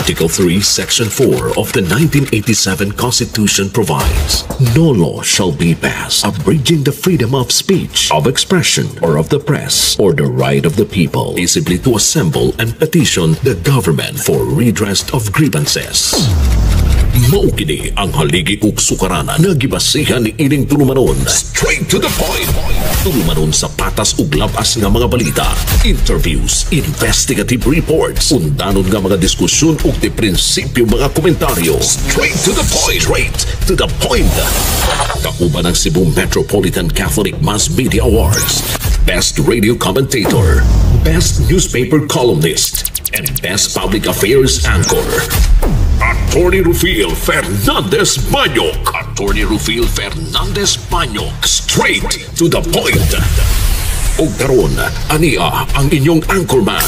Article 3, Section 4 of the 1987 Constitution provides, no law shall be passed abridging the freedom of speech, of expression, or of the press, or the right of the people peaceably to assemble and petition the government for redress of grievances. Maukini ang haligi ug sukaranan nga gibasihan ni ining tulumanon. Straight to the point. Tulumanon sa patas ug labas nga mga balita, interviews, investigative reports, undanon nga mga diskusyon ug di prinsipyo mga komentaryo. Straight to the point. Straight to the point. Kauban ng Cebu Metropolitan Catholic Mass Media Awards, Best Radio Commentator, Best Newspaper Columnist, and Best Public Affairs Anchor. Attorney Rufil Fernandez Banyok. Attorney Rufil Fernandez Banyok. Straight to the point. O karon, ania ang inyong anchorman.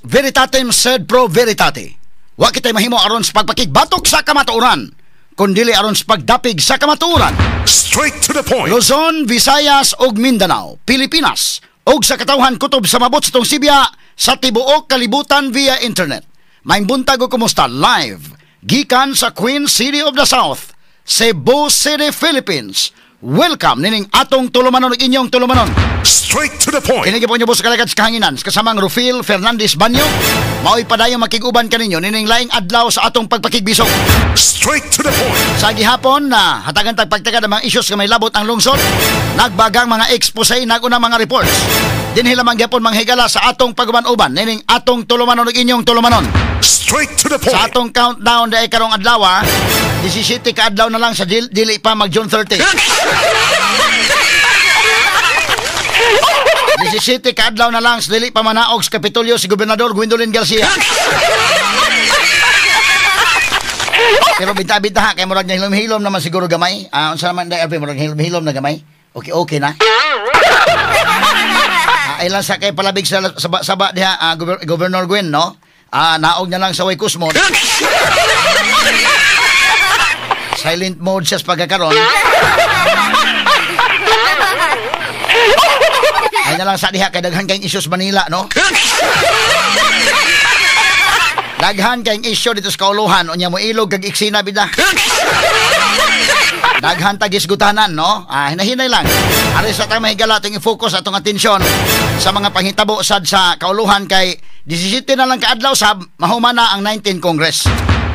Veritatem sed pro veritate. Wa kitay mahimo aron sa pagpakigbatok sa kamatuoran, kundili aron sa pagdapig sa kamatuoran. Straight to the point. Luzon, Visayas ug Mindanao, Pilipinas, ug sa katawhan kutob sa mabot sa tong Sibya sa tibuok kalibutan via internet. Maayong buntag o kumusta live gikan sa Queen City of the South, Cebu City, Philippines. Welcome nining atong tulumanon ug inyong tulumanon. Straight to the point. Kini gyud po sa kalagad sa kahanginan kasamang Rufil Fernandez Banyo. Mao'y padayong makiguban kaninyo nining laing adlaw sa atong pagpakigbisog. Straight to the point. Sa gihapon na hatagan tag pagtagad ang mga issues nga may labot ang lungsod, nagbagang mga expose naguna mga reports. Dinhi lamang gyapon manghigala sa atong paguban-uban nining atong tulumanon ug inyong tulumanon. Straight to the point. Sa atong countdown dai karong adlaw, 17 ka adlaw na lang sa dili pa mag June 30. 17 ka adlaw na lang sa dili pa manaog sa Kapitolyo si Gobernador Gwendolyn Garcia. Pero binta-binta kay murag na hilom-hilom naman siguro gamay. Unsa naman dai murag hilom-hilom na gamay. Okay na. Ilan sa kay palabig sa saba diha Governor Gwen, no? Naog na lang sa way kusmod. Silent mode siya sa pagkakaroon. Ay na lang sa diha kay daghan kayong issues Manila, no? Daghan kayong issue dito sa kauluhan, unya mo ilog kag iksina bida. Daghan tagis gutanan, no? Hinahinay lang. Ari sa tayo mahigala ating i-focus atong atensyon sa mga panghitabo sad sa kauluhan kay 17 na lang kaadlaw sa mahumana ang 19 Congress.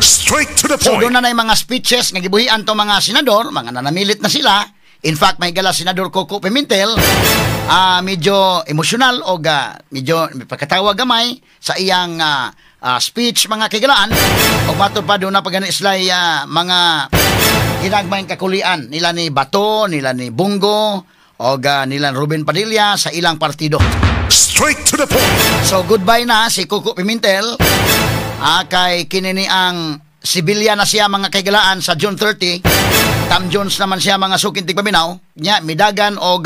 Straight to the point. So doon na mga speeches nga gibuhian to mga senador, mga nanamilit na sila. In fact, mahigala Senador Coco Pimentel, medyo emosyonal o medyo pagkatawa gamay sa iyang speech mga kigalaan. O matod pa doon na pag-anislay mga ginagmayang kakulian nila ni Bato, nila ni Bungo o nila Ruben Padilla sa ilang partido. Straight to the point. So goodbye na si Coco Pimentel. Kay kinini ang sibilya na siya mga kaigalaan sa June 30. Tam Jones naman siya mga sukintig paminaw. Nya midagan o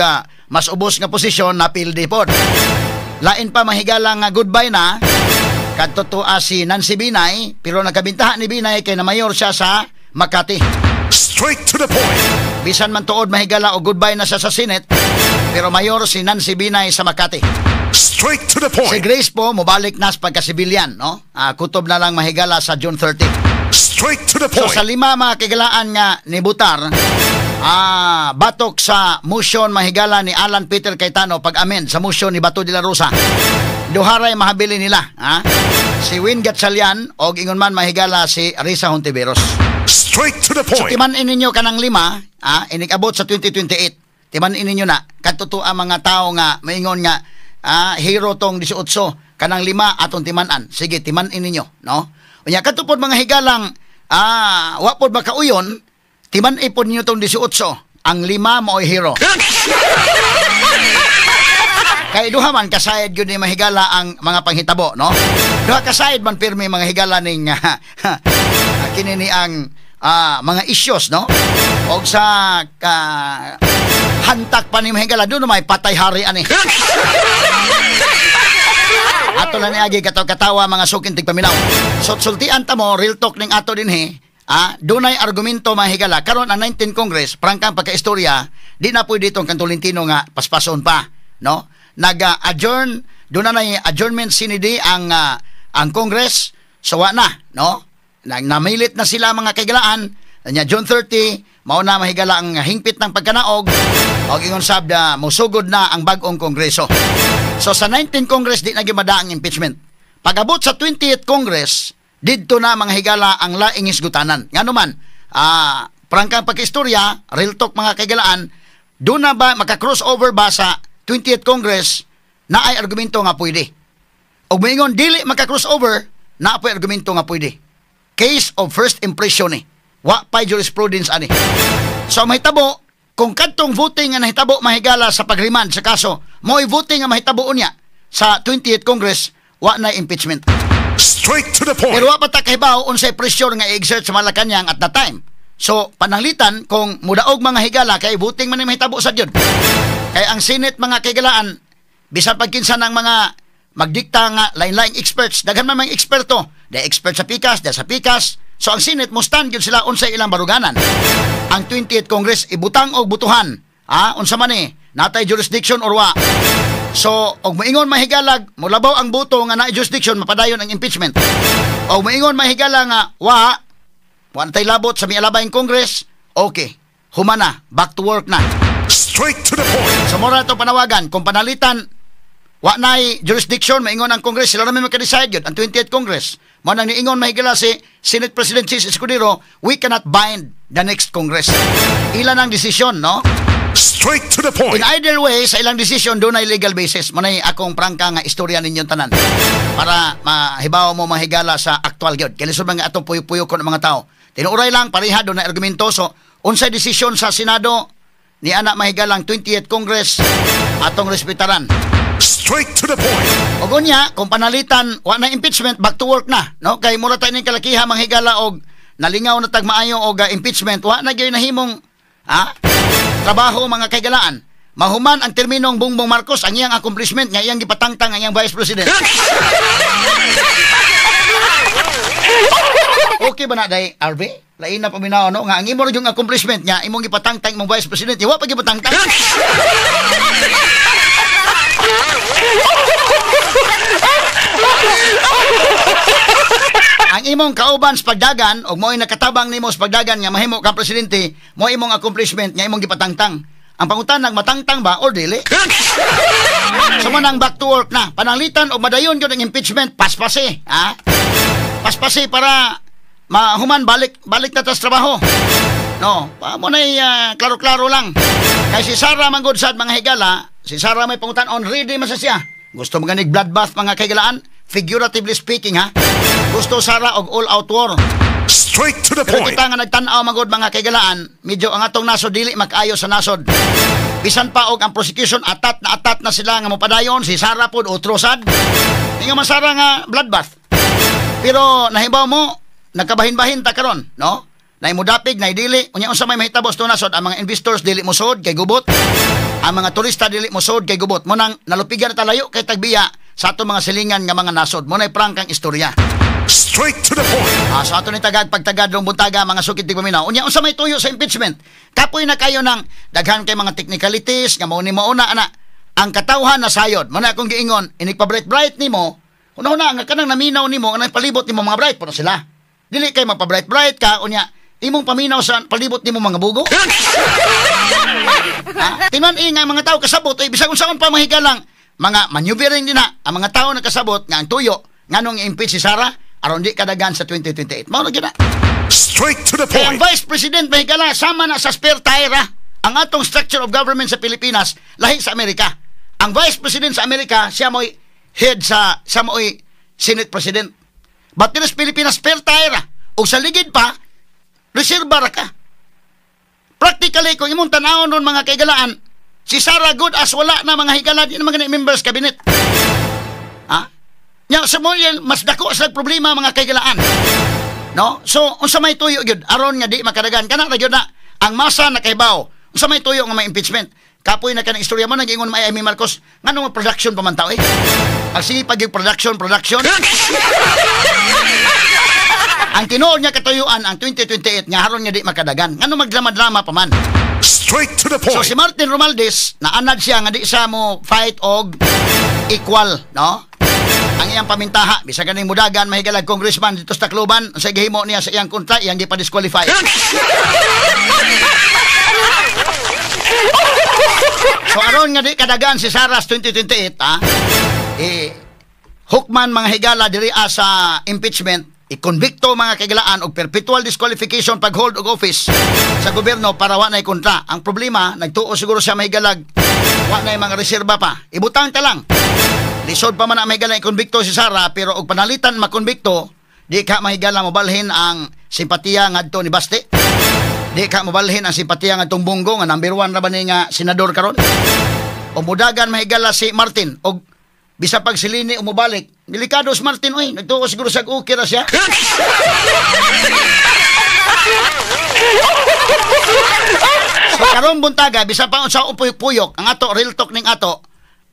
mas ubos nga posisyon na pildi pod. Lain pa mahigala nga goodbye na kadto si Nancy Binay, pero nakabintahan ni Binay kay na mayor siya sa Makati. Straight to the point. Bisan man tuod mahigala o goodbye na siya sa Senate, pero mayor si Nancy Binay sa Makati. Straight to the point. Si Grace po mobalik na sa pagkasibilyan, no? Kutob na lang mahigala sa June 30. Straight to the point. So sa lima mga kigalaan nga ni Butar, batok sa motion mahigala ni Alan Peter Cayetano pag-amend sa motion ni Bato de la Rosa. Duharay mahabili nila, si Win Gatchalian o ingon man mahigala si Risa Hontiveros. Straight to the point. So timan-in ninyo kanang lima, inig-abot sa 2028. Timan-in ninyo na katuto ang mga tao nga maingon nga hero tong 18 kanang lima atong timan-an. Sige, timan-in ninyo, no? Unya katupod mga higalang wa pod makauyon, timan-in pod ninyo tong 18. Ang lima mo'y hero. Kay duha man kasayad yun ni mahigala ang mga panghitabo, no? Duha kasayad man pirmi mga higala ning kinini ang mga issues, no? O sa hantak pa ni mahigala doon may patay hari ani. Ato lang niagi katawa mga sukintig paminaw. So sultian ta mo real talk ning ato dinhi. Dunay argumento mahigala karon ang 19 Congress prangkang pagkaistorya di na pwede itong Kantolintino nga paspason pa, no? Nag-adjourn doon na adjournment sinidi ang Congress, so wa na, no? Namilit na sila mga kaigalaan, nya June 30, mao na mahigala ang hingpit ng pagkanaog, o ingon sab na musugod na ang bag-ong Kongreso. So sa 19th Congress, di na gimada ang impeachment. Pag-abot sa 20th Congress, didto na mga higala ang laing isgutanan. Nga naman, prangkang pagkistorya, real talk mga kaigalaan, doon na ba, maka-crossover ba sa 20th Congress na ay argumento nga pwede? O maingon, dili maka-crossover, na apoy argumento nga pwede. Case of first impression eh. Wa pa'y jurisprudence ani. So mahitabo, kung kadtong voting nga nahitabo mahigala sa pag-remand sa kaso, mo'y voting nga mahitabo unya sa 20th Congress, wa na impeachment. Straight to the point. Pero wa pa ta kahibaw unsay pressure nga i-exert sa Malacañang at that time. So pananglitan kung mudaog mga higala kay voting man ni mahitabo sa gyud. Kay ang Senate mga kaigalaan bisan pagkinsa ng mga magdikta nga lain-laing experts, daghan man mga eksperto, da expert sa pikas, da sa pikas. So ang Senate mo stand gyud sila unsay ilang baruganan. Ang 20th Congress ibutang og butuhan, unsa man ni natay jurisdiction or wa. So, og moingon mahigalag, mulabaw ang buto nga na jurisdiction, mapadayon ang impeachment. Og moingon mahigalag nga, wa tay labot sa mialabayng Congress, okay, humana, back to work na. Straight to the point. So, mura ito panawagan, kung panalitan, wa na'y jurisdiction, maingon ang Congress, sila namin makadecide yun, ang 20th Congress. Mo nang niingon mahigala si Senate President Chis Escudero, we cannot bind the next Congress. Ilan ang desisyon, no? Straight to the point. In either way, sa ilang decision, doon ay legal basis. Manay akong prangka nga istorya ninyong tanan. Para mahibaw mo mahigala sa actual gyud. Kaya lisod mga atong puyo-puyo ko ng mga tao. Tinuuray lang, pareha doon na argumento. So, unsay decision sa Senado, ni anak mahigalang 20th Congress, atong respetaran. Straight to the point. O gunya, kung panalitan, wa na impeachment, back to work na. No? Kay mura tayo ng kalakiha, manghigala og nalingaw na tagmaayo og impeachment, wa na gyud nahimong trabaho mga kaigalaan. Mahuman ang terminong Bongbong Marcos ang iyang accomplishment nga iyang gipatangtang ang iyang Vice President. Okay ba na day, RV? Lain na paminaw, no? Nga ang imo yung accomplishment nga imong gipatangtang imong Vice President, wa pa gipatangtang. Ang imong kauban sa pagdagan o mo'y nakatabang nimo sa pagdagan nga mahimo ka presidente, mo imong accomplishment nga imong gipatangtang. Ang pangutanang matangtang ba or dili? So manang back to work na. Pananglitan o madayon gyud ang impeachment, paspasi, paspasi para mahuman balik na tas trabaho. No, mo nay klaro-klaro lang. Kay si Sara manggod sad mga higala, si Sara may pangutan-on ready man sa siya. Gusto maganig bloodbath mga kaigalaan? Figuratively speaking, gusto Sara og all-out war. Straight to the Pero point. kita nga nagtan-aw magod mga kaigalaan, medyo ang atong nasod dili makayo sa nasod. Bisan pa og ang prosecution atat na sila nga mopadayon, si Sara pod utrosad. Ingon man Sara nga bloodbath. Pero nahibaw mo, nagkabahin-bahin ta karon, no? Nay mudapig, nay dili. Unya unsa may mahitabo sa nasod, ang mga investors dili mosud kay gubot. Ang mga turista dili mosud kay gubot. Mo nang nalupigan ta layo kay tagbiya sa ato mga silingan nga mga nasod. Mo nay prangkang istorya. Straight to the point. Sa ato ni tagad pagtagad rong buntaga mga sukit ti paminaw. Unya unsa may tuyo sa impeachment? Kapoy na kayo ng daghan kay mga technicalities nga mao ni mauna ana. Ang katawhan na sayod. Mo na akong giingon, inig pa bright nimo. Una nga kanang naminaw nimo nga palibot nimo mga bright puno sila. Dili kay magpa-bright ka unya imong paminaw sa palibot nimo mga bugo. Tinan nga mga tao kasabot ay bisag unsaon pa mahigalang mga maneuvering din na ang mga tao nakasabot nga ang tuyo nganong impeach si Sara aron di kadagan sa 2028. Mao na gyud na. Straight to the Kaya ang point. Vice President mahigala sama na sa spare tire ang atong structure of government sa Pilipinas lahi sa Amerika. Ang Vice President sa Amerika siya mo'y head sa mo'y Senate President. But in Pilipinas spare tire o sa ligid pa reserva ra ka. Practically, kung imong tanawon ron mga kaigalaan, si Sara good as wala na mga higala, di na mga members cabinet. Nya sa mo mas dako sa problema mga kaigalaan. No? So, unsa may tuyo gyud aron nga di makadagan kana ra gyud na ang masa nakahibaw. Unsa may tuyo nga may impeachment? Kapoy na kanang istorya mo nag-ingon may Amy Marcos nganong production pa man tao Ang sige pag production. Ang tinuod niya katuyuan ang 2028 nga haron nga di makadagan. Ngano magdrama-drama pa man. Straight to the So point. si Martin Romualdez naanad siya nga di siya mo fight og equal, no? Ang iyang pamintaha, bisa ganing mudagan mahigalag congressman dito sa Tacloban, sa gihimo niya sa iyang kontra, iyang gipa-disqualify. So aron nga di kadagan si Saras 2028, hukman mga higala diri sa impeachment, ikonbikto mga kagilaan og perpetual disqualification pag hold og office sa gobyerno para wa nay kontra. Ang problema, nagtuo siguro siya mahigalag, wa nay mga reserba pa. Ibutang ta lang. Lisod pa man ang mahigala ikonbikto si Sara, pero og panalitan makonbikto, di ka mahigala mobalhin ang simpatiya ngadto ni Baste. Di ka mobalhin ang simpatiya ngadtong Bungo nga number 1 ra ba ni nga senador karon. O mudagan mahigala si Martin og bisa pag silini o mubalik. Delikado si Martin, oy, nagtuo siguro sa okay ra siya. So karon buntaga, bisa pa unsa upuyok-puyok ang ato real talk ning ato,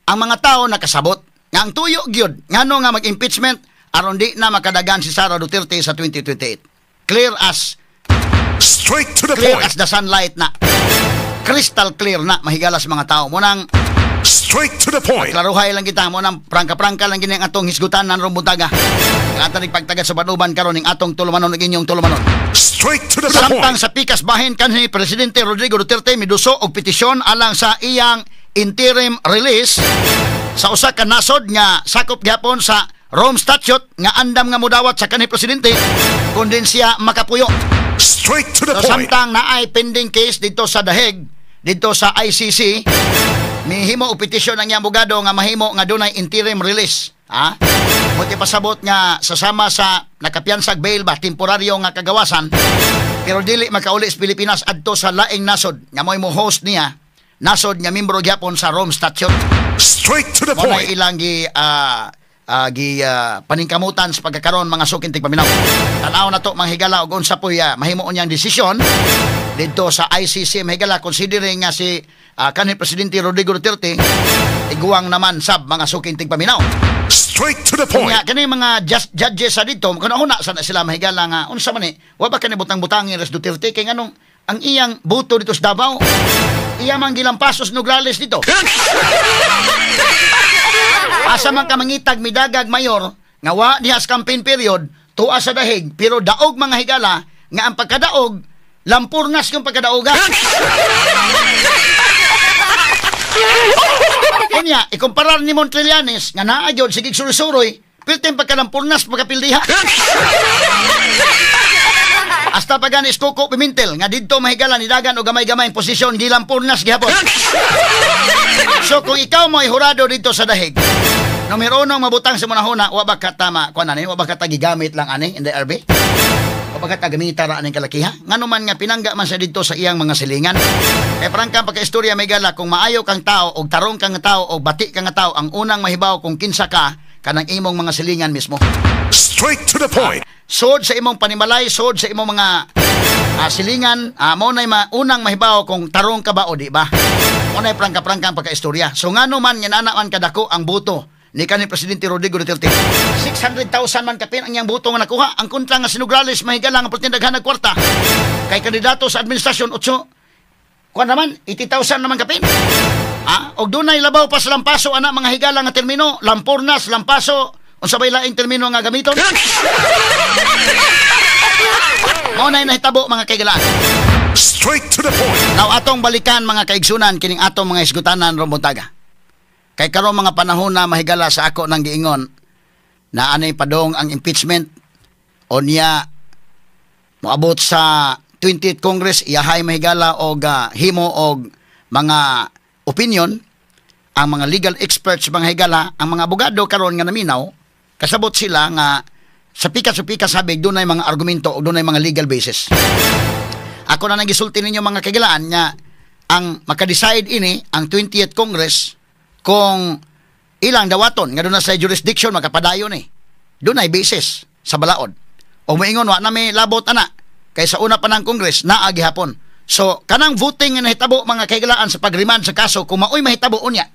ang mga tao nakasabot nga ang tuyo gyud ngano nga mag-impeachment aron di na makadagan si Sara Duterte sa 2028. Clear as Straight to the clear point. as the sunlight na. Crystal clear na mahigala sa mga tao. Munang Straight to the point. klaruhay lang kita mo nang prangka-prangka lang gini ang atong hisgutan nan rumbutaga. Ang atong pagtagad sa Banuban karon ning atong tulumanon ug inyong tulumanon. Straight to the Samtang point. sa pikas bahin kanhi Presidente Rodrigo Duterte miduso og petisyon alang sa iyang interim release sa usa ka nasod nga sakop gyapon sa Rome Statute nga andam nga mudawat sa kanhi presidente kundi siya makapuyo. Straight to the So point. samtang naay pending case dito sa The Hague, dito sa ICC, mihimo og petisyon ang iyang abogado nga mahimo nga dunay interim release. Ha? Buti pasabot nga sasama sa nakapiyansag bail ba temporaryo nga kagawasan, pero dili makauli sa Pilipinas adto sa laing nasod nga mo'y mo host niya, nasod nga membro gyapon sa Rome Statute. Straight to the Mo na point. ilang paningkamutan sa pagkakaroon mga sukin tigpaminaw. Tanaw na to mga higala og unsa poy mahimo unyang desisyon dito sa ICC mga higala, considering nga si kanhi Presidente Rodrigo Duterte iguang naman sab mga sukin tigpaminaw. Straight to the point. Kanya kani mga judges sa dito kunahuna sana sila mahigala nga unsa man wa ba kani butang-butang ni Res Duterte kay nganong ang iyang buto dito sa Davao iya man gilampasos Nograles dito. Asa man ka mangitag midagag mayor nga wa diha sa campaign period tuwa sa dahig pero daog mga higala nga ang pagkadaog lampurnas yung pagkadaoga. Kanya, ikumparar ni Montrellanes nga naa gyud sige suroy-suroy, pilten pagkalampurnas pagkapildiha. Hasta paganis Coco Pimentel nga didto mahigala ni dagan og gamay-gamay posisyon gilampurnas gihapon. So kung ikaw mo ay hurado dito sa dahig, numero 1 mabutang sa munahuna, wa ba ka tama kuan ani, wa ba ka gigamit lang ani in the RB? Wa ba ka gamita ra aning kalakiha? Ngano man nga pinangga man sa dito sa iyang mga silingan. Kay prangka pagka-istorya may gala kung maayo kang tao og tarong kang tao og bati kang tao, ang unang mahibaw kung kinsa ka kanang imong mga silingan mismo. Straight to the point. Sod sa imong panimalay, sod sa imong mga silingan, mo nay unang mahibaw kung tarong ka ba o di ba. Mo nay prangka-prangka pagka-istorya. So ngano man nga nanaman kadako ang buto ni kanhi Presidente Rodrigo Duterte. 600,000 man kapin ang iyang buto nga nakuha. Ang kontra nga si Nograles mahigala nga pertindaghan ng kwarta. Kay kandidato sa administrasyon 8 kuan naman 80,000 naman kapin. Og dunay labaw pa sa lampaso ana mga higala nga termino, lampurnas, lampaso, unsa bay laing termino nga gamiton. Mao nay nahitabo mga kaigalaan. Straight to the point. Now atong balikan mga kaigsunan kining atong mga isgutanan rumbuntaga. Kay karon mga panahon na mahigala sa ako nang giingon na anay padong ang impeachment o niya moabot sa 20th Congress iyahay mahigala og himo og mga opinion ang mga legal experts mga higala, ang mga abogado karon nga naminaw kasabot sila nga sa pika sabi dunay mga argumento o dunay mga legal basis. Ako na nagisulti ninyo mga kagilaan nga ang makadecide ini ang 20th Congress kung ilang dawaton nga doon na sa jurisdiction makapadayon doon ay basis sa balaod o maingon wa na may labot ana kay sa una pa ng Congress naa gihapon. So kanang voting nga nahitabo mga kaigalaan sa pagriman sa kaso kung maoy mahitabo unya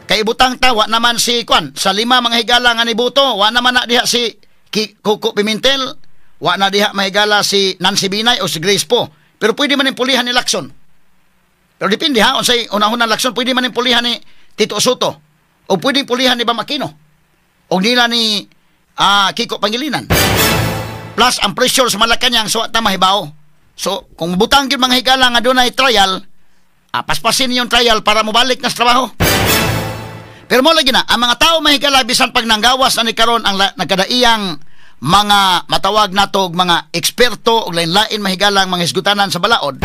kay ibutang tawa naman si Kwan sa 5 mga higala nga nibuto wa naman na diha si Coco Pimentel, wa na diha mahigala si Nancy Binay o si Grace Po, pero pwede man pulihan ni Lacson. Pero depende ha, unsay unahunang Lacson, pwede man pulihan ni Tito Soto. O pwedeng pulihan ni Bam Aquino. O nila ni Kiko Pangilinan. Plus, ang pressure sa Malacanang, so at mahibaw. So, kung butang yung mga higala nga doon ay trial, paspasin yung trial para mabalik na sa trabaho. Pero mo lagi na, ang mga tao mahigala, bisan pag nanggawas na ni karon ang nagkadaiyang mga matawag natog mga eksperto o lain-lain mahigalang mga hisgutanan sa balaod,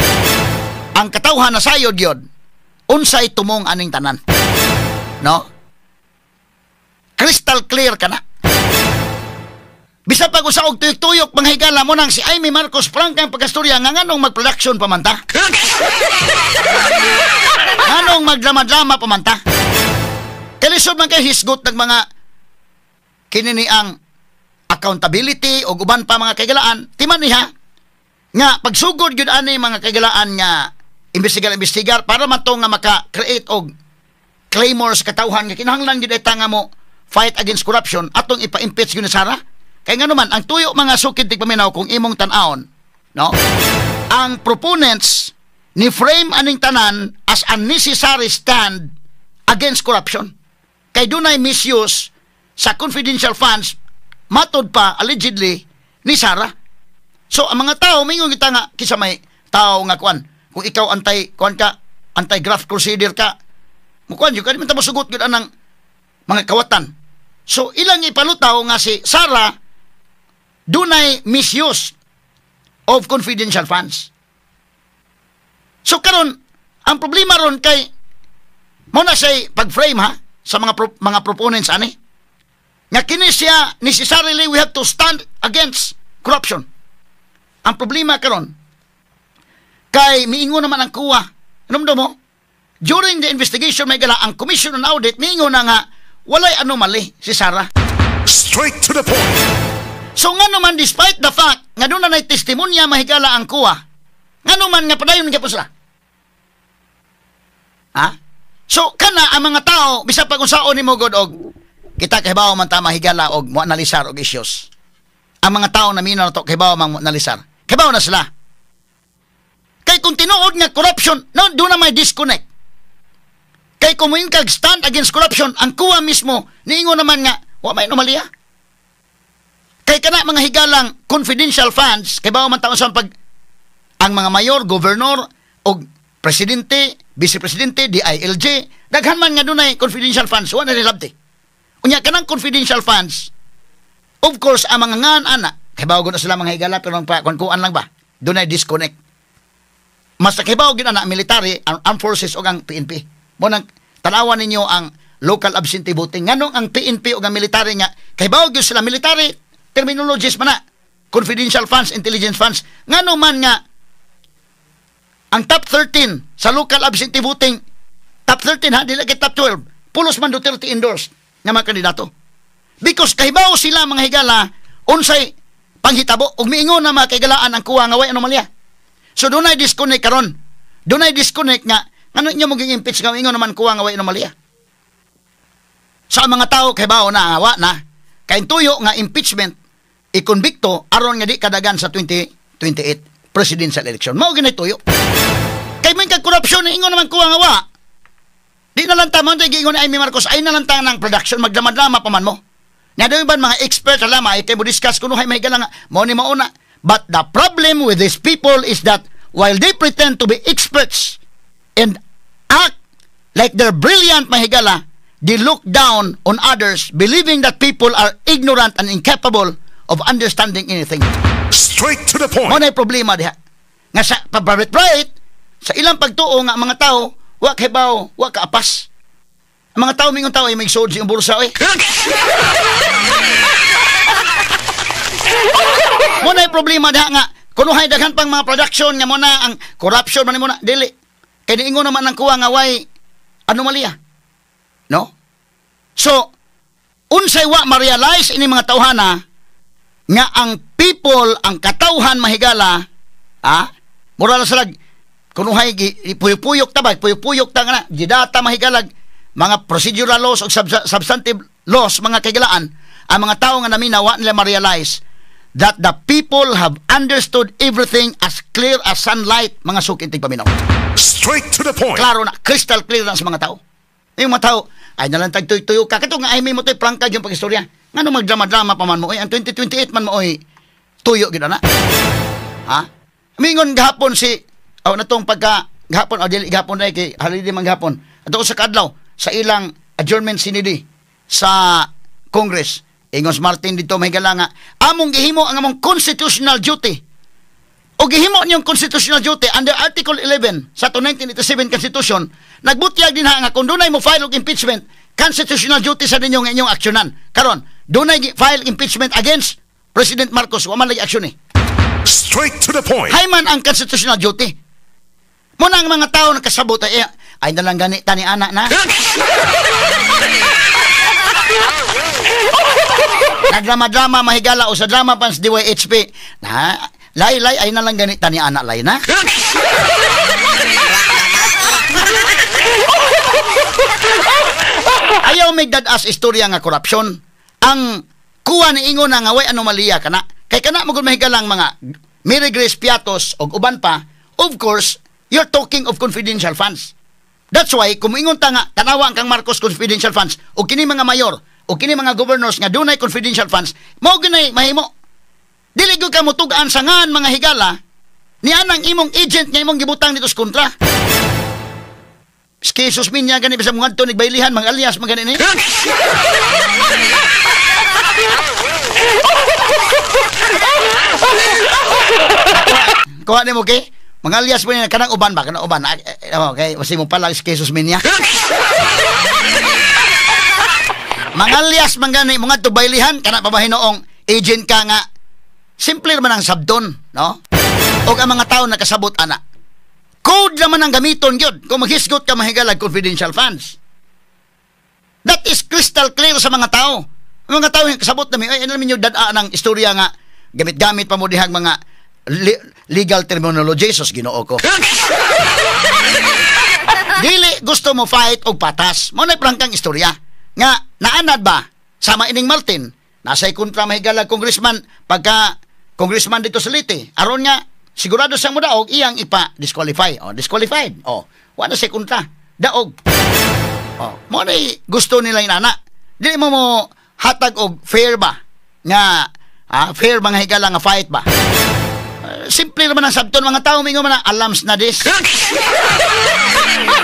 ang katawhan na sayod yun, unsay tumong aning tanan. No? Crystal clear ka na. Bisa pag usaog tuyok-tuyok mga higala mo nang si Amy Marcos Franca ang pagkastorya nga nganong mag-production pamanta. Nganong magdrama-drama pamanta. Kalisod man kay hisgot ng mga kinini ang accountability o uban pa mga kagalaan, timan niya nga pagsugod yun ani mga kagalaan nga investigar para mato nga maka-create og claymore sa katawhan nga kinahanglan gyud ay nga mo fight against corruption atong ipa-impeach yun ni Sara. Kaya nga naman, ang tuyo mga sukid tigpaminaw kung imong tan-aon, no? Ang proponents ni frame aning tanan as unnecessary stand against corruption. Kay dunay misuse sa confidential funds matod pa allegedly ni Sara. So ang mga tao mingon kita nga kisa may tao nga kuan, kung ikaw anti-graft crusader ka, mukuan jud kani man ta mosugot gyud anang mga kawatan. So ilang ipalutaw nga si Sara dunay misuse of confidential funds. So karon ang problema ron kay mo na say pag-frame ha sa mga proponents ani nga kini siya necessarily we have to stand against corruption. Ang problema karon kay miingon naman ang kuwa. Ano mo? During the investigation may gala ang Commission on Audit miingon na nga walay anomaly si Sara. Straight to the point. So nga naman despite the fact nga doon na testimonya mahigala ang kuwa, nga naman nga padayon nga po sila. Ha? So kana ang mga tao bisa pag-unsaon nimo god og kita kahibaw man ta mahigala og mo analisar og issues. Ang mga tao na minaw to kahibaw man analisar. Kahibaw na sila. Kay kung tinuod nga corruption, no, doon na may disconnect. Kay kung mo kag stand against corruption, ang kuwa mismo niingon naman nga wa may anomalya. Kay kana mga higalang confidential funds, kay bawa man taon sa pag ang mga mayor, gobernador o presidente, vice-presidente, DILG, daghan man nga dunay confidential funds, wala na nilabti. Unya kanang confidential funds, of course, ang mga ngan ana, kay bawa na sila mga higala, pero ang kuan lang ba? Dunay disconnect. Mas kay bawa gid ana military, ang armed forces o ang PNP. Mo nang tanawan ninyo ang local absentee voting. Nganong ang PNP o ang military nga, kay bawa gyud sila military terminologies man na confidential funds, intelligence funds ngano man nga ang top 13 sa local absentee voting top 13 ha, dili kay top 12 pulos man Duterte endorsed nga mga kandidato because kahibaw sila mga higala unsay panghitabo ug miingon na mga kaigalaan ang kuwa nga way anomalya. So dunay disconnect karon, dunay disconnect nga ngano inyo maging impeach nga ingon naman kuwa nga way anomalya. Sa mga tao kahibaw na awa na kay tuyo nga impeachment ikonbikto aron nga di kadagan sa 2028 presidential election. Mao ginay tuyo. Kay man kag corruption ingon naman kuha nga wa. Di na lang tamang giingon ni Amy Marcos ay na lang ng production magdrama-drama pa man mo. Nya daw ban mga expert alama ay kay mo discuss kuno hay mahigala nga mao ni mauna. But the problem with these people is that while they pretend to be experts and act like they're brilliant mahigala, they look down on others believing that people are ignorant and incapable of understanding anything. Straight to the point. Mo na problema diha. Nga sa pabrit-brit sa ilang pagtuo nga mga tao wa kahibaw, wa kaapas. Ang mga tao mingon tao ay may sod sa bursa oy. Mo na problema diha nga kuno hay daghan pang mga production nga mo na ang corruption man mo na dili. Kay diingon naman ang kuwa nga way anomalya. No? So unsay wa ma-realize ini mga tawhana nga ang people, ang katawhan mahigala, moral sa lag, kunuhay, puyok tabag, puyok ta nga na, didata mahigalag, mga procedural laws o substantive laws, mga kaigalaan, ang mga tao nga namin nawa nila ma-realize that the people have understood everything as clear as sunlight, mga sukintig paminaw. Straight to the point. Klaro na, crystal clear na sa mga tao. Yung mga tao, ay nalang tagtuyo ka. Kato nga ay may mo to'y prangkag yung pag-istorya. Nga nung magdrama-drama pa man mo, ang 2028 man mo, tuyo gina na. Ha? Mingon gahapon natong gahapon, dili gahapon na kay holiday man gahapon. Ato sa kadlaw, sa ilang adjournment sinidi sa Congress. Ingos Martin dito may galanga, among gihimo ang among constitutional duty. O gihimo niyong constitutional duty under Article 11 sa 1987 Constitution, nagbutyag din nga kung dunay mo file og impeachment, constitutional duty sa ninyo nga inyong aksyonan. Karon, dunay file impeachment against President Marcos, wa man lagi aksyon eh. Straight to the point. Hayman ang constitutional duty. Muna ang mga tao nakasabot ay nalang gani tani anak na. Nagdrama-drama mahigala o sa drama pans DYHP na lay ay nalang gani tani anak lay na. Ayaw may dadas istorya nga korupsyon. Ang kuha ni ingon nga way anomalya kana. Kay kana mo gud mahigalang mga Mary Grace Piatos o uban pa, of course, you're talking of confidential funds. That's why kung ingon ta nga tanawa kang Marcos confidential funds o kini mga mayor o kini mga governors nga dunay confidential funds, mao ginay mahimo. Dili gyud ka motugaan sa ngan mga higala ni anang imong agent nga imong gibutang dito sa kontra. Jesus minya gani bisag mga adto nigbaylihan mga alias mga gani ni. Kuha ni mo kay mga alias mo niya kanang uban ba kanang uban. Okay, wasi mo pala Jesus minya. Mga alias man gani mga adto baylihan kana pa ba hinoong agent ka nga simple man ang sabdon, no? O ang mga tao nakasabot ana. Code naman ang gamiton gyud kung maghisgot ka mahigalag confidential funds. That is crystal clear sa mga tao. Ang mga tao yung kasabot namin, ay ano namin yung dada ng istorya nga gamit-gamit pa mo dihang mga legal terminology sus Ginoo ko. Dili gusto mo fight og patas. Mo na prangkang istorya nga naanad ba sama ining Martin nasay kontra mahigalag congressman pagka congressman dito sa Leyte aron nga sigurado sang mo daog iyang ipa-disqualify. Disqualified. Wala say kontra. Daog. Mo na gusto nila inana. Dili mo hatag og fair ba? Nga fair mga higala nga fight ba? Simple naman ang sabton mga tao mingon man alams na this.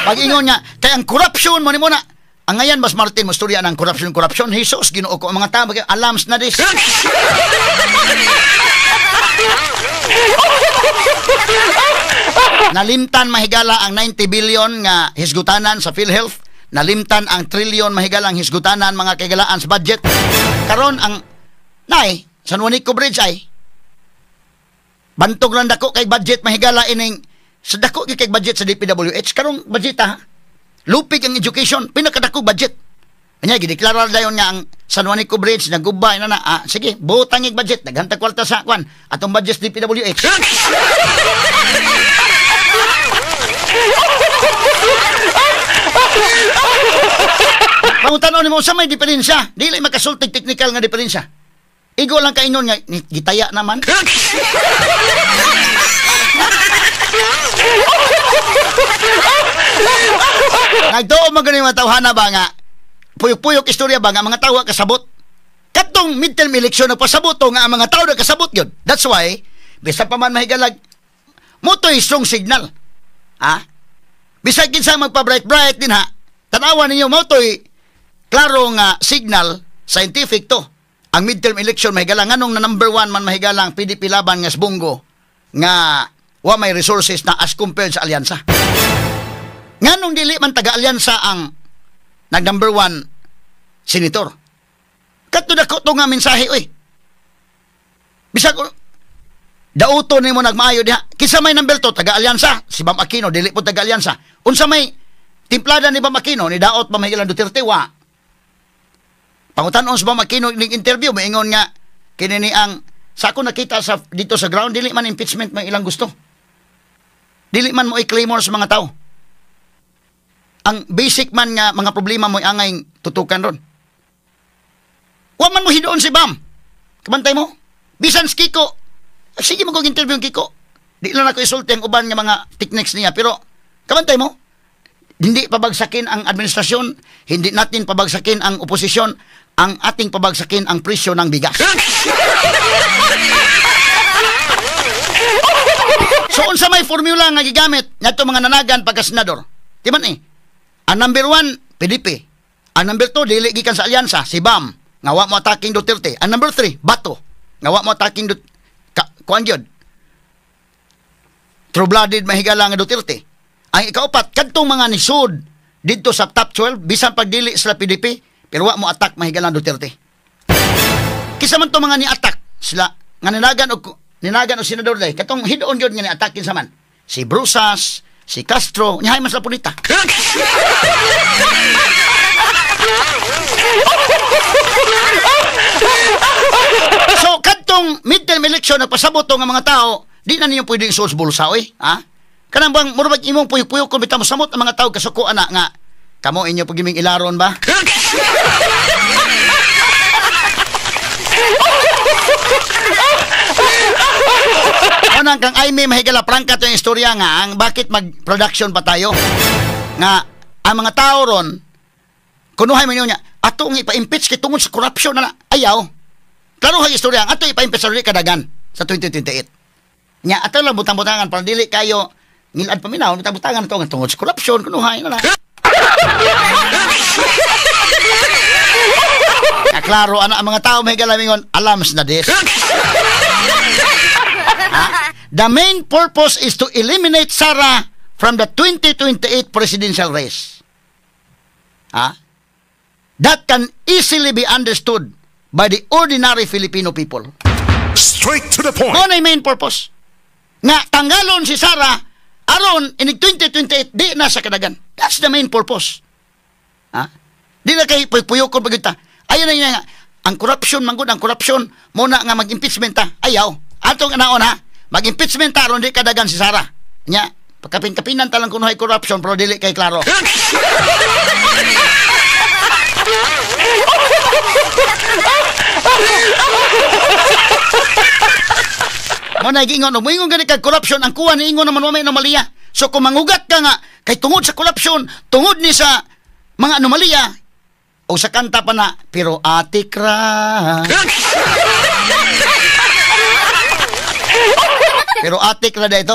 Pag ingon nga kay ang corruption mo ni mo na ang ngayon mas Martin mo storya ng corruption Jesus Ginoo ko ang mga tao alams na this. Nalimtan mahigala ang 90 billion nga hisgutanan sa PhilHealth. Nalimtan ang trilyon mahigala ang hisgutanan mga kagalaan sa budget. Karon ang San Juanico Bridge ay bantog lang dako kay budget mahigala ining sa dako kay budget sa DPWH karong budget lupig ang education pinakadako budget. Anya gideklara dayon nga ang San Juanico Bridge nagubay na sige butang ig budget naghantag kwarta sa kwan atong budget sa DPWH. Pangutan ni mo sa may diferensya. Dili makasultig technical nga diferensya. Igo lang kainon nga gitaya naman. Nagtuo man gani mga tawhana ba nga puyok-puyok istorya ba nga mga tawo kasabot. Katong midterm election na pasabot nga ang mga tawo na kasabot gyud. That's why bisa pa man mahigalag mo to'y strong signal. Bisag kinsa magpa-bright din tanawan ninyo mo to'y klaro nga signal scientific to. Ang midterm election mahigalang nganong na number 1 man mahigalang PDP laban nga Sbongo nga wa may resources na as compared sa alyansa. Nganong dili man taga-alyansa ang nag-number 1 senator. Kadto dako to nga mensahe oy. Bisag dauto nimo nagmaayo diha. Kinsa may number 2 taga-alyansa? Si Bam Aquino dili po taga-alyansa. Unsa may timplada ni Bam Aquino ni daot pa mahigalang Duterte wa. Pangutan-on sa Bam Aquino ning interview moingon nga kini ni ang sa ako nakita sa dito sa ground dili man impeachment may ilang gusto. Dili man mo i-claimor sa mga tao. Ang basic man nga mga problema mo angay tutukan ron. Wa man mo hidoon si Bam. Kabantay mo? Bisan si Kiko. Sige mo kong interview ang Kiko. Di lang ako isulti ang uban nga mga techniques niya pero kabantay mo? hindi pabagsakin ang administrasyon, hindi natin pabagsakin ang oposisyon, ang ating pabagsakin ang presyo ng bigas. So, unsa may formula nga gigamit nato mga nanagan pagka senador? Timan ang number 1, PDP. Ang number 2, dili gikan sa alyansa, si BAM. Nga wa mo attacking Duterte. Ang number 3, Bato. Nga wa mo attacking kuan gyud. True-blooded mahigala nga Duterte. Ang ikaupat, kadtong mga nisod dito sa top 12, bisan pagdili sila PDP, pero wa mo attack mahigala Duterte. Kisa man to mga ni-attack sila, nga ninagan o senador day, katong hidon yun nga ni-attackin sa man. Si Brusas, si Castro, nihay mas lapunita. So, kadtong midterm election, nagpasabot to nga mga tao, di na ninyo pwedeng source bulsa, oy. Ha? Kanang bang murag imong puyo-puyo kung bitaw mo samot ang mga tao kasuko ana nga kamo inyo pagiming ilaron ba? Anang kang Aimee mahigala prangka to yung istorya nga ang bakit mag-production pa tayo nga ang mga tao ron kunuhay man yun niya ato nga ipa-impeach kay tungod sa corruption na ayaw. Klaro ang istorya ato ipa-impeach sa kadagan sa 2028. Nya ato lang butang-butangan para dili kayo ngilad paminaw butang-butangan to nga tungod sa corruption kunuhay na. Klaro ana ang mga tao may galamingon alams na des. The main purpose is to eliminate Sara from the 2028 presidential race. That can easily be understood by the ordinary Filipino people. Straight to the point. Ano na main purpose? Nga tanggalon si Sara aron inig 2028 di na sa kadagan. That's the main purpose. Di na kay puyukon pagita. Ayun na yun nga. Ang corruption, manggod, ang corruption, muna nga mag-impeachment ta. Ayaw. Atong anaon ha. Mag-impeachment ta, ron di kadagan si Sara. Nya, pagkapin-kapinan talang kunuhay corruption, pero dili kay klaro. Muna, gingon, umingon gani kag corruption, ang kuha ni ingon naman mamay anomalya. So, kung mangugat ka nga, kay tungod sa corruption, tungod ni sa mga anomalya, o sa kanta pa na, pero atik ra. Pero atik ra da ito.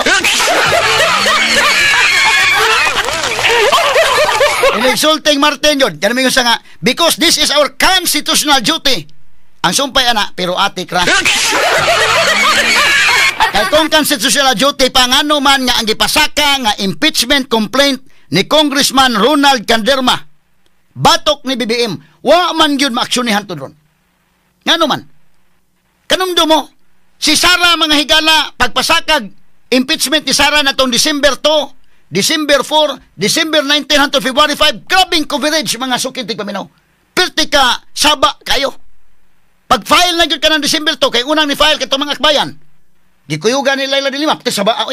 Insulting Martin yun. Yan namin yung nga, because this is our constitutional duty. Ang sumpay ana, pero atik ra. Kaya kung constitutional duty, pangano man nga ang gipasaka nga impeachment complaint ni Congressman Ronald Canderma, batok ni BBM, wa man yun maaksyonihan to ron. Ngano man? Kanumdo mo, si Sara mga higala, pagpasakag, impeachment ni Sara na tong December 2, December 4, December 19 hangtod February 5, grabing coverage mga sukintig paminaw. Perti ka, saba kayo. Pag-file na yun ka ng December 2, kay unang ni-file ka itong mga akbayan, gikuyugan ni Laila de Lima, pati saba ako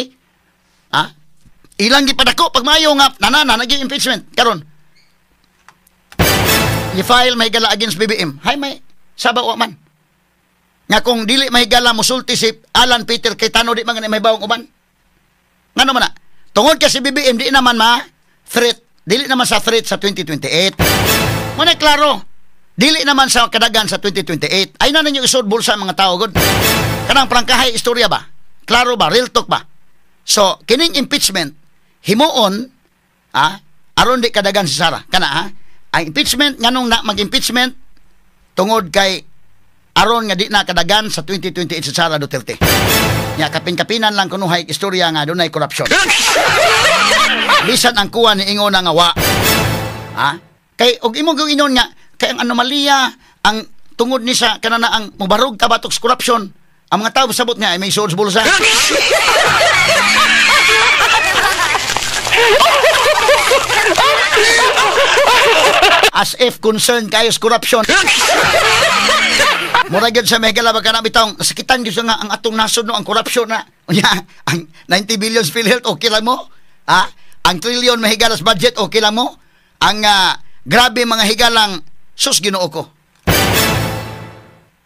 ilang gipadako, pag mayo nga, nanana, naging impeachment, karon i-file may gala against BBM. Hay may saba wa man. Nga kung dili may gala musulti si Alan Peter Cayetano di man may bawang uban. Ngano man na? Tungod kasi BBM di naman threat. Dili naman sa threat sa 2028. Muna klaro. Dili naman sa kadagan sa 2028. Ay na ninyo isod bulsa mga tao god. Kanang prangkahay istorya ba? Klaro ba? Real talk ba? So, kining impeachment himuon aron di kadagan si Sara. Kana ang impeachment nganong na mag-impeachment tungod kay aron nga di na kadagan sa 2028 si Sara Duterte. Nya kapin-kapinan lang kunuhay istorya nga dunay corruption. Bisan ang kuha ni ingon nga wa. Kay og imong inon nga kay ang anomalya ang tungod ni sa kanana ang mubarog tabatok sa corruption. Ang mga tao sabot nga ay may swords bulsa. As if concerned kayo sa corruption. Mura gyud sa megala baka na bitong nasakitan gyud nga ang atong nasod no ang corruption na. Unya, ang 90 billion PhilHealth okay lang mo? Ang trillion mahigalas budget okay lang mo? Ang grabe mga higalang sus Ginoo ko.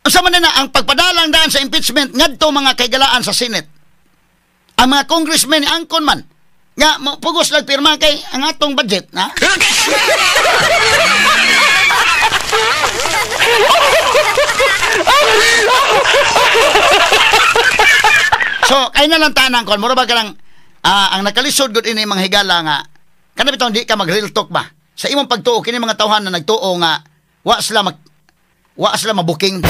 Unsa man na ang pagpadalang daan sa impeachment ngadto mga kaygalaan sa Senate. Ang mga congressmen ni angkon man nga pugos lang pirma kay ang atong budget, na? So, ay na lang tanang kon, mura ba ka lang, ang nakalisod gud ini mga higala nga, kana bitaw di ka mag-real talk ba? Sa imong pagtuo, kini mga tawhan na nagtuo nga, wa sila mabuking.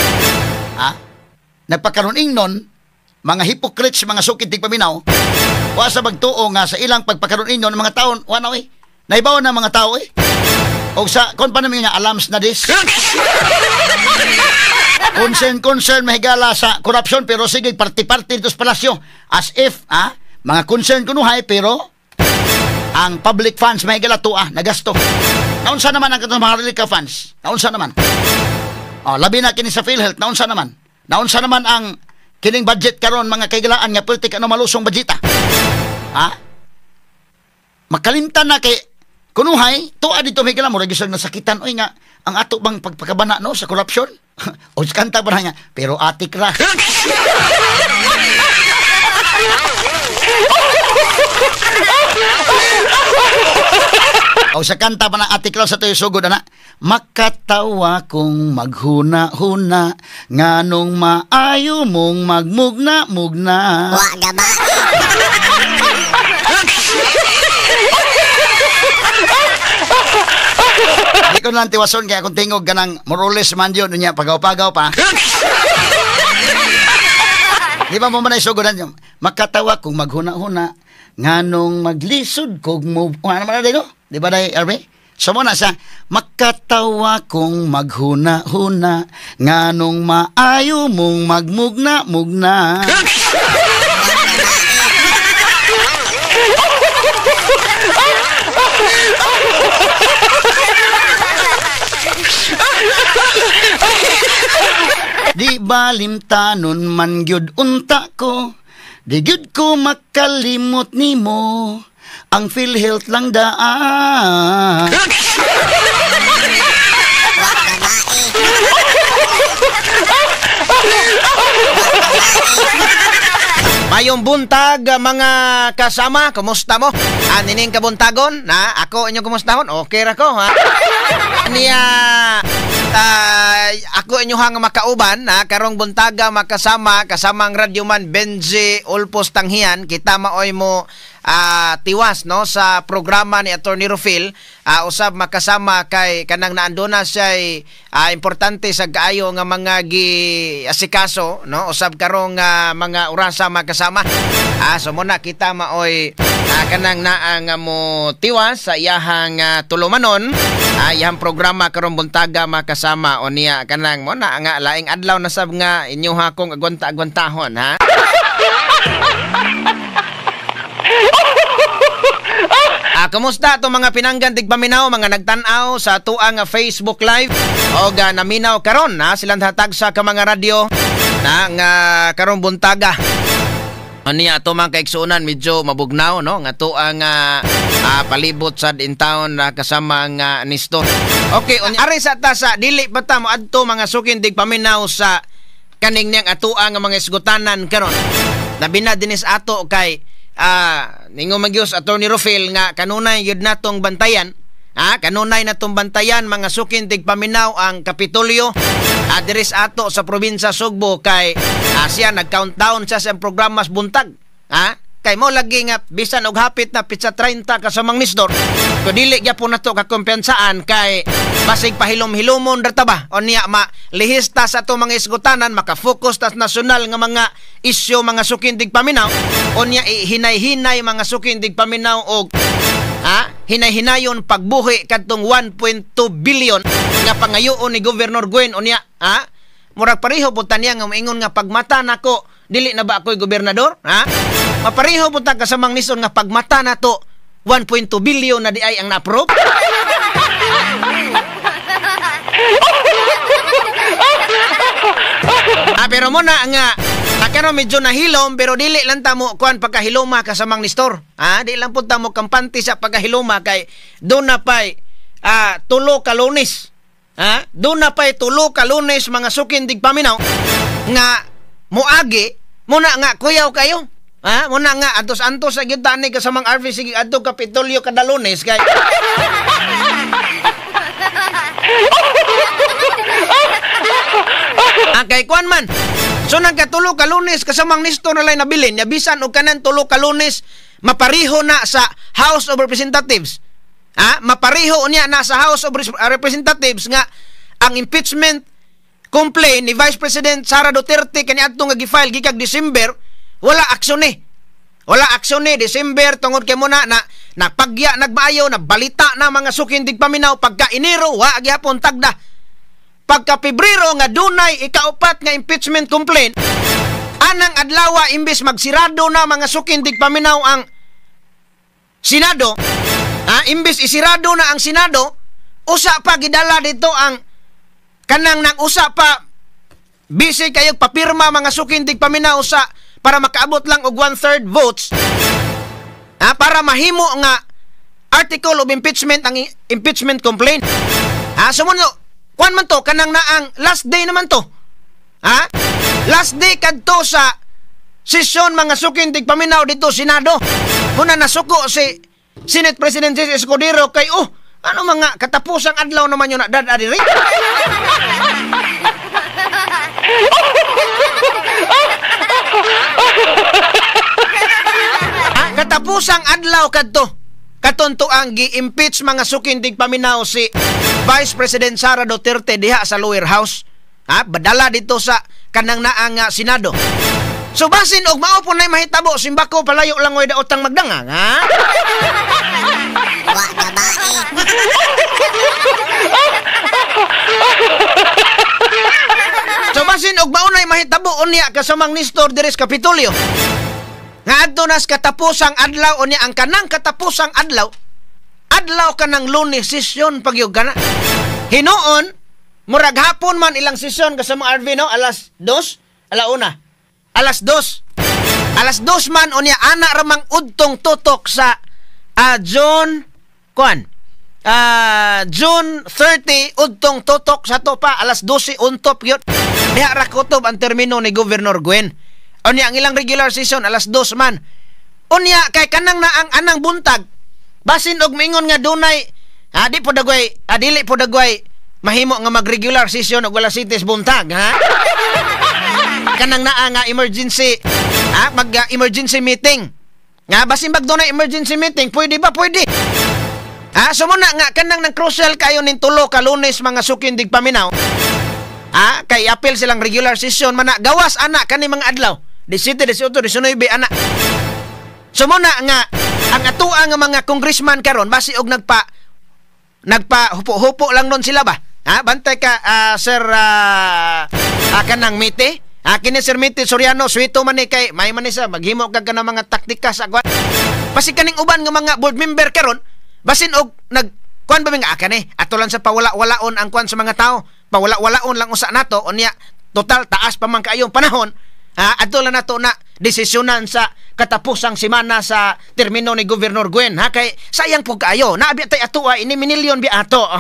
Nagpakaroon ingnon, mga hypocrites, mga sukit tig paminaw, wa sa magtuo nga sa ilang pagpakaroon ingnon, mga taon, wala eh. Naibaw na mga tao eh. O sa, kung pa namin nga alams na dis. Concern mahigala sa korupsyon pero sige party-party dito sa palasyo as if mga concern kunuhay pero ang public funds mahigala tuwa nagasto. Naunsa naman ang katong mga relica funds? Naunsa naman? Labi na kini sa PhilHealth, naunsa naman? Naunsa naman ang kining budget karon mga kaigalaan nga politik ano malusong budgeta? Makalimtan na kay kunuhay tuwa dito mahigala mo regisang nasakitan oy nga ang ato bang pagpakabana no sa korupsyon. O sa kanta pa na nga, pero atik ra. O sa kanta pa na atik ra sa tayo sugod na, makatawa kong maghuna-huna, nganong maayo mong magmugna-mugna. Wag ba? Di ko lang tiwason kaya kung tingog ka ng Morales man yun niya, pagaw-pagaw pa. Di ba mo man ay sugodan yun? Makatawa kong maghuna-huna, nganong maglisod kong move. Ano man na dito? Di ba dahi, Arby? So muna sa, makatawa kong maghuna-huna, nganong maayo mong magmugna-mugna. Di balimtanon man gyud unta ko, di gyud ko makalimot nimo, ang PhilHealth lang daan. Mayong buntag mga kasama, kumusta mo? Nining kabuntagon, na ako inyong kumustahon, okay ra ko ha. Niya ako inyong makauban na karong buntaga makasama kasamang radyoman Benji Ulpos Tanghian, kita maoy mo tiwas no sa programa ni Attorney Rufil, usab makasama kay kanang naanduna siya importante sa kaayo nga mga giasikaso no usab karong mga orasa makasama. So muna kita maoy kanang naa nga mo tiwas sa iyahang tulumanon, iyahang programa karong buntaga makasama o niya kanang mo na nga laing adlaw na sab nga inyo akong agwanta-agwantahon ha. Kumusta itong mga pinanggan tigpaminaw, mga nagtanaw sa tuang Facebook Live o naminaw karon silang hatag sa ka mga radyo na nga karong buntaga. Niya ito mga kaiksuunan medyo mabugnaw no nga tuang palibot sa intaon kasama nga Nestor. Okay, ari sa tasa dili pa ta mo adto mga sukin tigpaminaw sa kaning niyang atuang mga isgutanan karon. Labi na dinis ato kay ningo magyos Attorney Rufil nga kanunay yun natong bantayan kanunay natong bantayan mga sukin tigpaminaw ang Kapitolyo diris ato sa probinsya Sugbo kay siya nag-countdown siya sa programas buntag kay mo lagi nga bisan og hapit na pizza 30 kasamang Nestor so dili gyapon nato kakumpiyansaan kay basig pahilom-hilomon rata ba o niya lihista sa to mga isgutanan maka-focus tas nasyonal nga mga isyu mga sukin tigpaminaw o niya hinay-hinay mga sukin tigpaminaw og hinay-hinayon pagbuhi kadtong 1.2 billion nga pangayoon ni Governor Gwen o niya murag pareho po taniya nga moingon nga pagmata nako dili na ba ako'y gobernador mapareho po ta kasamang Nestor nga pagmata na to 1.2 billion na di ay ang na-approve. Pero muna nga Akano medyo nahilom pero dili lang ta mo kuan pagkahiloma kasamang Nestor. Di lang pud ta mo kampante sa pagkahiloma kay do na pay tulo ka Lunes. Do na pay tulo ka Lunes mga sukin digpaminaw nga moagi muna nga kuyaw kayo. Ha, muna nga antos-antos sa gyud ani kasamang RV sige adto Kapitolyo kada Lunes kay kay kuan man. So nagkatulo ka Lunes kasamang Nestor na lay nabilin nya bisan og kanan tulo ka Lunes mapariho na sa House of Representatives. Mapariho niya na sa House of Representatives nga ang impeachment complaint ni Vice President Sara Duterte kaniadto nga gi-file gikag December, wala aksyon ni. Wala aksyon ni December tungod kay muna na napagya nagmaayo na balita na mga sukindig paminaw pagka Enero wa gyapon tagda. Pagka Pebrero nga dunay ikaupat nga impeachment complaint, anang adlaw imbes magsirado na mga sukindig paminaw ang Senado, imbes isirado na ang Senado, usa pa gidala dito ang kanang nang usa pa busy kayog papirma mga sukindig paminaw sa para makaabot lang og 1/3 votes para mahimo nga article of impeachment ang impeachment complaint. Sumunod kuan man to kanang na ang last day naman to. Last day kadto sa sesyon mga sukindig paminaw dito Senado. Muna nasuko si Senate President Jesse Escudero kay ano mga katapusang adlaw naman yun na dad-adiri? Katapusang adlaw kadto. Katonto ang gi-impeach mga sukindig paminaw si Vice President Sara Duterte diha sa lower house. Badala dito sa kanang naang Senado. So basin og mao po nay mahitabo simbako palayo lang oy daotang magdangang Wa babae. So basin og maunay mahitabo unya kasamang Nestor diri sa Kapitolyo. Nga adto nas katapusang adlaw unya ang kanang katapusang adlaw kanang Lunes sesyon pagyug kana. Hinuon murag hapon man ilang sesyon kasamang RV no alas 2, alauna. Alas 2 man unya ana ramang udtong tutok sa June 30 udtong tutok sa to pa alas 12 untop gyud diha ra kutob ang termino ni Governor Gwen. Unya ang ilang regular session alas 2 man. Unya kay kanang na ang anang buntag basin og mingon nga dunay dili po dagway mahimo nga mag-regular session og wala sites buntag kanang naa nga emergency mag-emergency meeting basin bag dunay emergency meeting pwede ba pwede so muna nga kanang nang crucial kayo nin tulo ka Lunes mga sukindig paminaw kay appeal silang regular session mana gawas ana kani mga adlaw 17, 18, 19 ana so muna nga ang atuang nga mga congressman karon basi og nagpa hupo-hupo lang nun sila ba bantay ka sir kanang mite kini Sir Miti Soriano, suwito man ni kay may man isa maghimo kag kanang mga taktika sa agwan. Basi kaning uban nga mga board member karon, basin og kuan ba nga kani ato lang sa pawala-walaon ang kuan sa mga tao. Pawala-walaon lang usa nato unya total taas pa man kaayong panahon. Ato lang nato na desisyonan sa katapusang semana sa termino ni Governor Gwen kay sayang pug kaayo. Naabi tay ato ini minilyon bi ato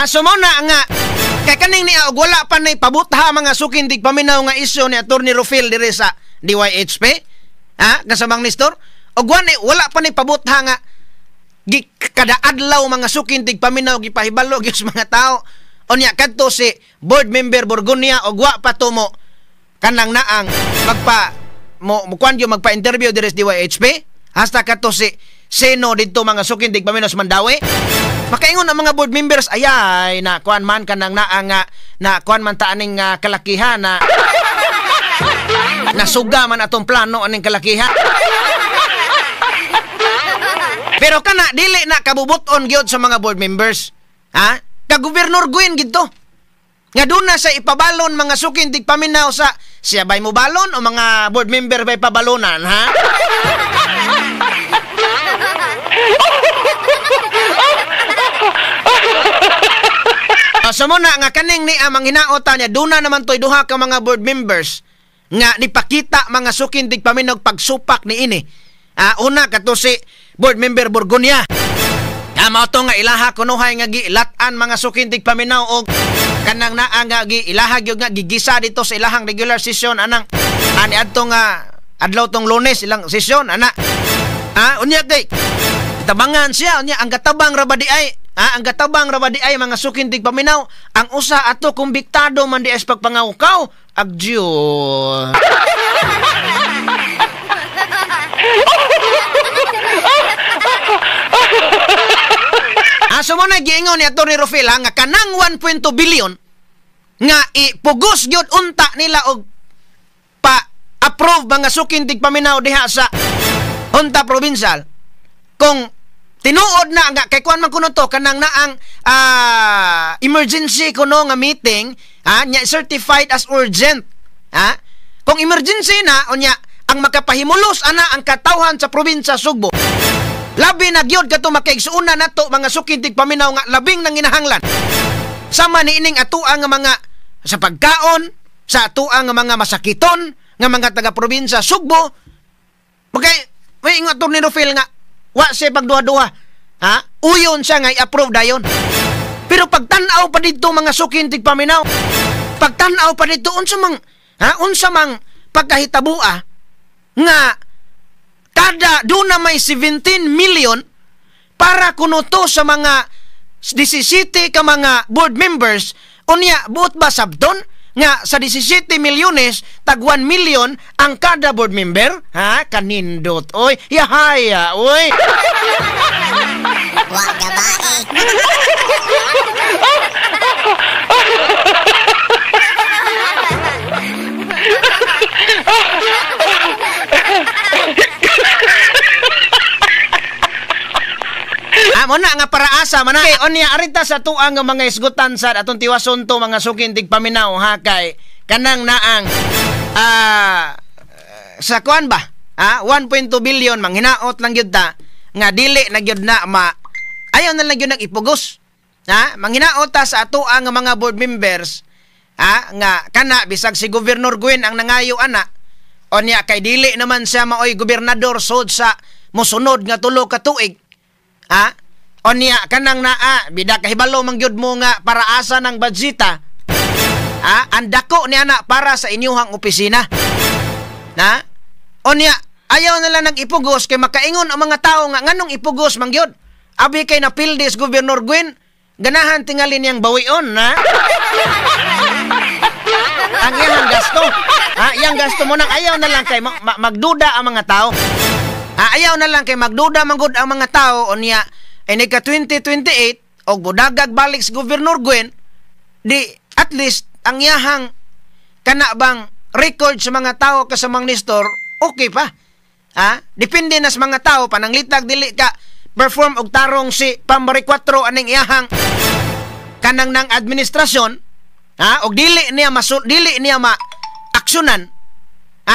Sumuna nga kay kaning ni wala pa nay pabutha mga sukindig paminaw nga isyu ni Attorney Rufil diri sa DYHP kasamang Nestor og wala pa nay pabutha nga kada adlaw mga sukindig paminaw gipahibalo gyud mga tao unya kadto si board member Borgonia og wa pa to mo kanang naang magpa-interview diri sa DYHP hasta kadto si Seno dito mga sukindig paminaw sa Mandawi. Makaingon ang mga board members ayay na kuan man kanang naang na kuan man ta aning kalakihan na nasuga man atong plano aning kalakihan. Pero kana dili na kabubuton gyud sa mga board members. Ka Governor Gwen gidto. Nga doon na sa ipabalon mga sukindig paminaw sa siya ba'y mo balon o mga board member ba'y pabalonan So muna nga kaning ni amang hinaota niya duna naman to'y duha ka mga board members nga nipakita mga sukindig paminaw pagsupak ni ini. Una kato si board member Borgonia. Mao to nga ilaha kunuhay nga gilat-an mga sukindig paminaw og kanang naa nga ilaha gyud nga gigisa dito sa ilahang regular session anang ani adto nga adlaw tong Lunes ilang session ana. Unya kay tabangan siya unya ang gatabang rabadi ay ang gatabang rabadi ay mga sukindig paminaw ang usa ato kumbiktado man di es pagpangawkaw agjo. So mo na giingon ni Atty. Rufil nga kanang 1.2 billion nga ipugos gyud unta nila og pa-approve mga sukindig paminaw diha sa unta provincial. Kung tinuod na nga kay kuan man kuno to kanang naang emergency kuno nga meeting nya certified as urgent. Kung emergency na unya ang makapahimulos ana ang katawhan sa probinsya Sugbo. Labi na gyud kato makaigsuuna nato mga sukindig paminaw nga labing nang ginahanglan. Sama ni ining atuang nga mga sa pagkaon, sa atuang nga mga masakiton nga mga taga-probinsya Sugbo. May ingon Atty. Rufil nga wa siya pagduha-duha. Uyon siya nga i-approve dayon. Pero pagtan-aw pa dito mga sukindig paminaw. Pagtan-aw pa dito unsa mang pagkahitabua nga kada doon na may 17 million para kuno to sa mga 17 ka mga board members unya buot ba sabton nga sa 17 milyones tag 1 million ang kada board member kanindot oy yahaya oy wa gabae. Mo na nga para asa man kay onya arita sa tuang nga mga isgutan sa atong tiwason to mga sukindig paminaw kay kanang naang sa kuan ba 1.2 billion manghinaot lang gyud ta nga dili na gyud na ayaw na lang gyud nang ipugos manghinaot ta sa atuang nga mga board members nga kana bisag si Gobernador Gwen ang nangayo ana onya kay dili naman siya maoy gobernador sud sa mosunod nga tulo ka tuig onya kanang bida kahibalo mangyud mo nga para asa ng budgeta ang dako ni ana para sa inyuhang opisina onya ayaw nila nang ipugos kay makaingon ang mga tao nga nganong ipugos mangyud abi kay napildis Gobernador Gwen ganahan tingali niyang bawion ang iyang gasto iyang gasto mo nang ayaw na lang kay magduda ang mga tao ayaw na lang kay magduda manggod ang mga tao onya ka 2028 og budagag balik sa Gobernador Gwen di at least ang iyahang kana bang record sa mga tao kasamang Nestor okay pa depende na sa mga tao pananglitag dili ka perform og tarong si Pambari 4 aning iyahang kanang nang administrasyon og dili niya ma-aksyonan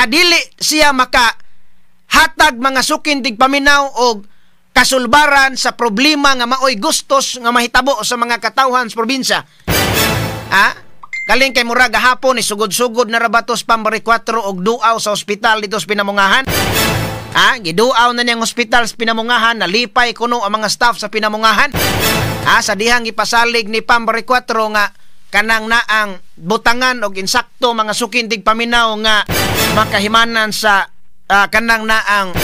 dili siya maka hatag mga sukindig paminaw og kasulbaran sa problema nga maoy gustos nga mahitabo sa mga katawhan sa probinsya. Galing kay murag gahapon sugod-sugod na rabatos Pambari 4 og duaw sa ospital dito sa Pinamungahan. Giduaw na niyang ospital sa Pinamungahan, nalipay kuno ang mga staff sa Pinamungahan. Sa dihang ipasalig ni Pambari 4 nga kanang naang butangan og insakto mga sukindig paminaw nga makahimanan sa kanang naang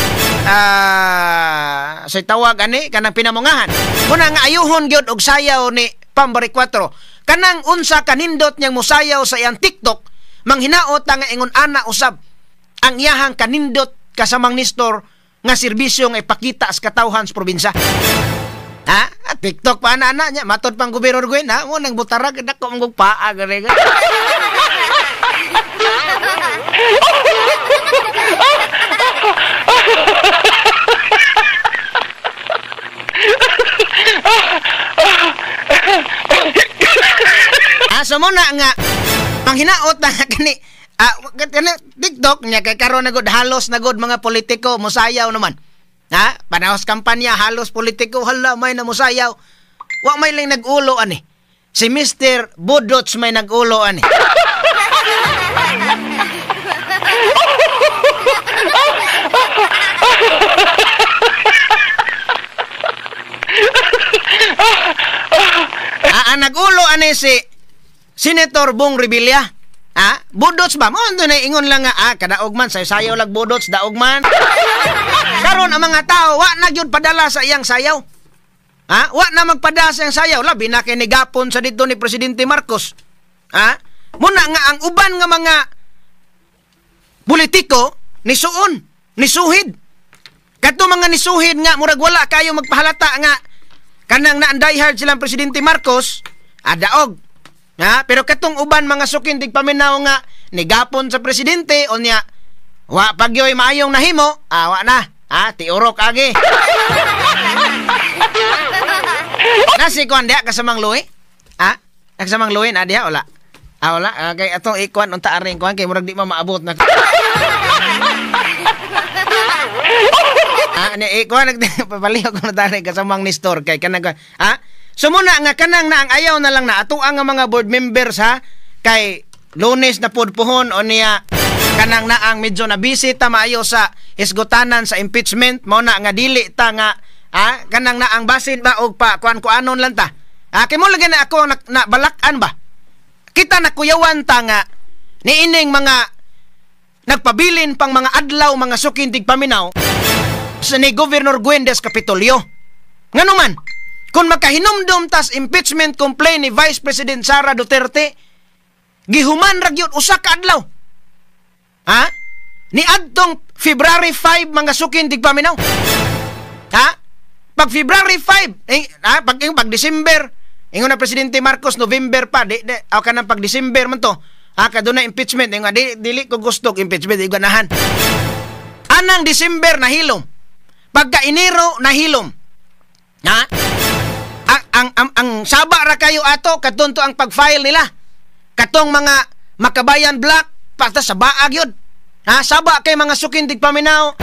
sa tawag kanang Pinamungahan. Muna nga ayuhon gyud og sayaw ni Pambari 4 kanang unsa kanindot niyang musayaw sa iyang TikTok manghinaot nga ingon ana usab ang iyahang kanindot kasamang Nestor nga serbisyo nga ipakita sa katawhan sa probinsya. TikTok pa ana niya matod pang Gobernador Gwen mo nang butarag dako mong paa gare. So muna nga manghinaot na kani TikTok niya kay karon nagod halos nagod mga politiko musayaw naman. Panahos kampanya halos politiko hala may na musayaw. Wa may lang nag-ulo ani. Si Mr. Budots may nag-ulo ani. ni si Senator Bong Revilla. Budots ba? Mo na ingon lang nga kadaog man sayaw lag budots daog man. Karon ang mga tao wa na gyud padala sa iyang sayaw. Wa na magpadala sa iyang sayaw labi na kay nigapon sa dito ni Presidente Marcos. Muna nga ang uban nga mga politiko nisuhid. Kato mga nisuhid nga murag wala kayo magpahalata nga kanang naanday hard silang Presidente Marcos daog. Pero katong uban mga sukin tigpaminaw nga nigapon sa presidente o niya wa pagyoy maayong nahimo, wa na. Tiurok agi. Nasi kuan dia kasamang luwi? Kasamang luwi na dia wala. Wala. Kay atong ikuan unta aring kuan kay murag di maabot na. Ni ikuan nagpapaliw ko na tani kasamang ni store kay kanang so muna nga kanang na ang ayaw na lang na ato ang mga board members kay Lunes na pudpuhon o niya kanang na ang medyo na bisita maayo sa isgutanan sa impeachment mo na nga dili ta nga kanang na ang basin ba og pa kuan anon lang ta. Kay mo lagi na ako na balakan ba. Kita nakuyawan ta nga niining mga nagpabilin pang mga adlaw mga sukin tigpaminaw sa ni Governor Guendes Capitolio. Ngano man kung makahinumdum tas impeachment complaint ni Vice President Sara Duterte, gihuman ra gyud usa ka adlaw. Ni adtong February 5 mga sukin tigpaminaw. Pag February 5, pag December, ingon na Presidente Marcos November pa, kanang pag December man to. Kaduna impeachment, ingon dili ko gusto impeachment iganahan. Anang December nahilom. Pagka Enero nahilom. Ang saba ra kayo ato kadto ang pag-file nila. Katong mga Makabayan Black pata sa baag yun. Saba kay mga sukin tigpaminaw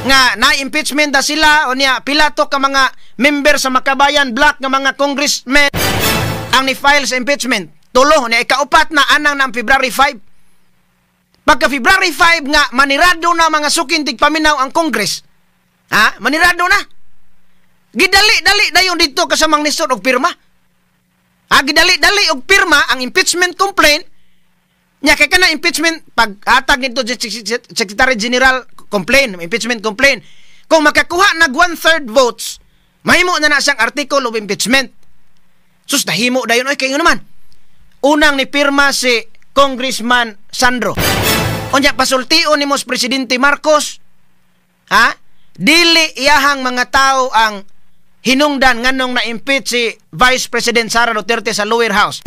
nga na-impeachment na sila o niya pila to ka mga member sa Makabayan Black nga mga congressmen ang ni-file sa impeachment. Tulo niya ikaupat na anang na February 5. Pagka February 5 nga manirado na mga sukin tigpaminaw ang Congress. Manirado na. Gidali-dali dayon dito kasamang nisod og pirma. Gidali-dali og pirma ang impeachment complaint. Nya kay kana impeachment pag-atag nito Secretary General complaint, impeachment complaint. Kung makakuha nag 1/3 votes, mahimo na siyang article of impeachment. Sus nahimo dayon kay naman. Unang ni pirma si Congressman Sandro. Unya pasultion ni mos Presidente Marcos. Dili iyahang mga tao ang hinungdan nganong na-impeach si Vice President Sara Duterte sa lower house.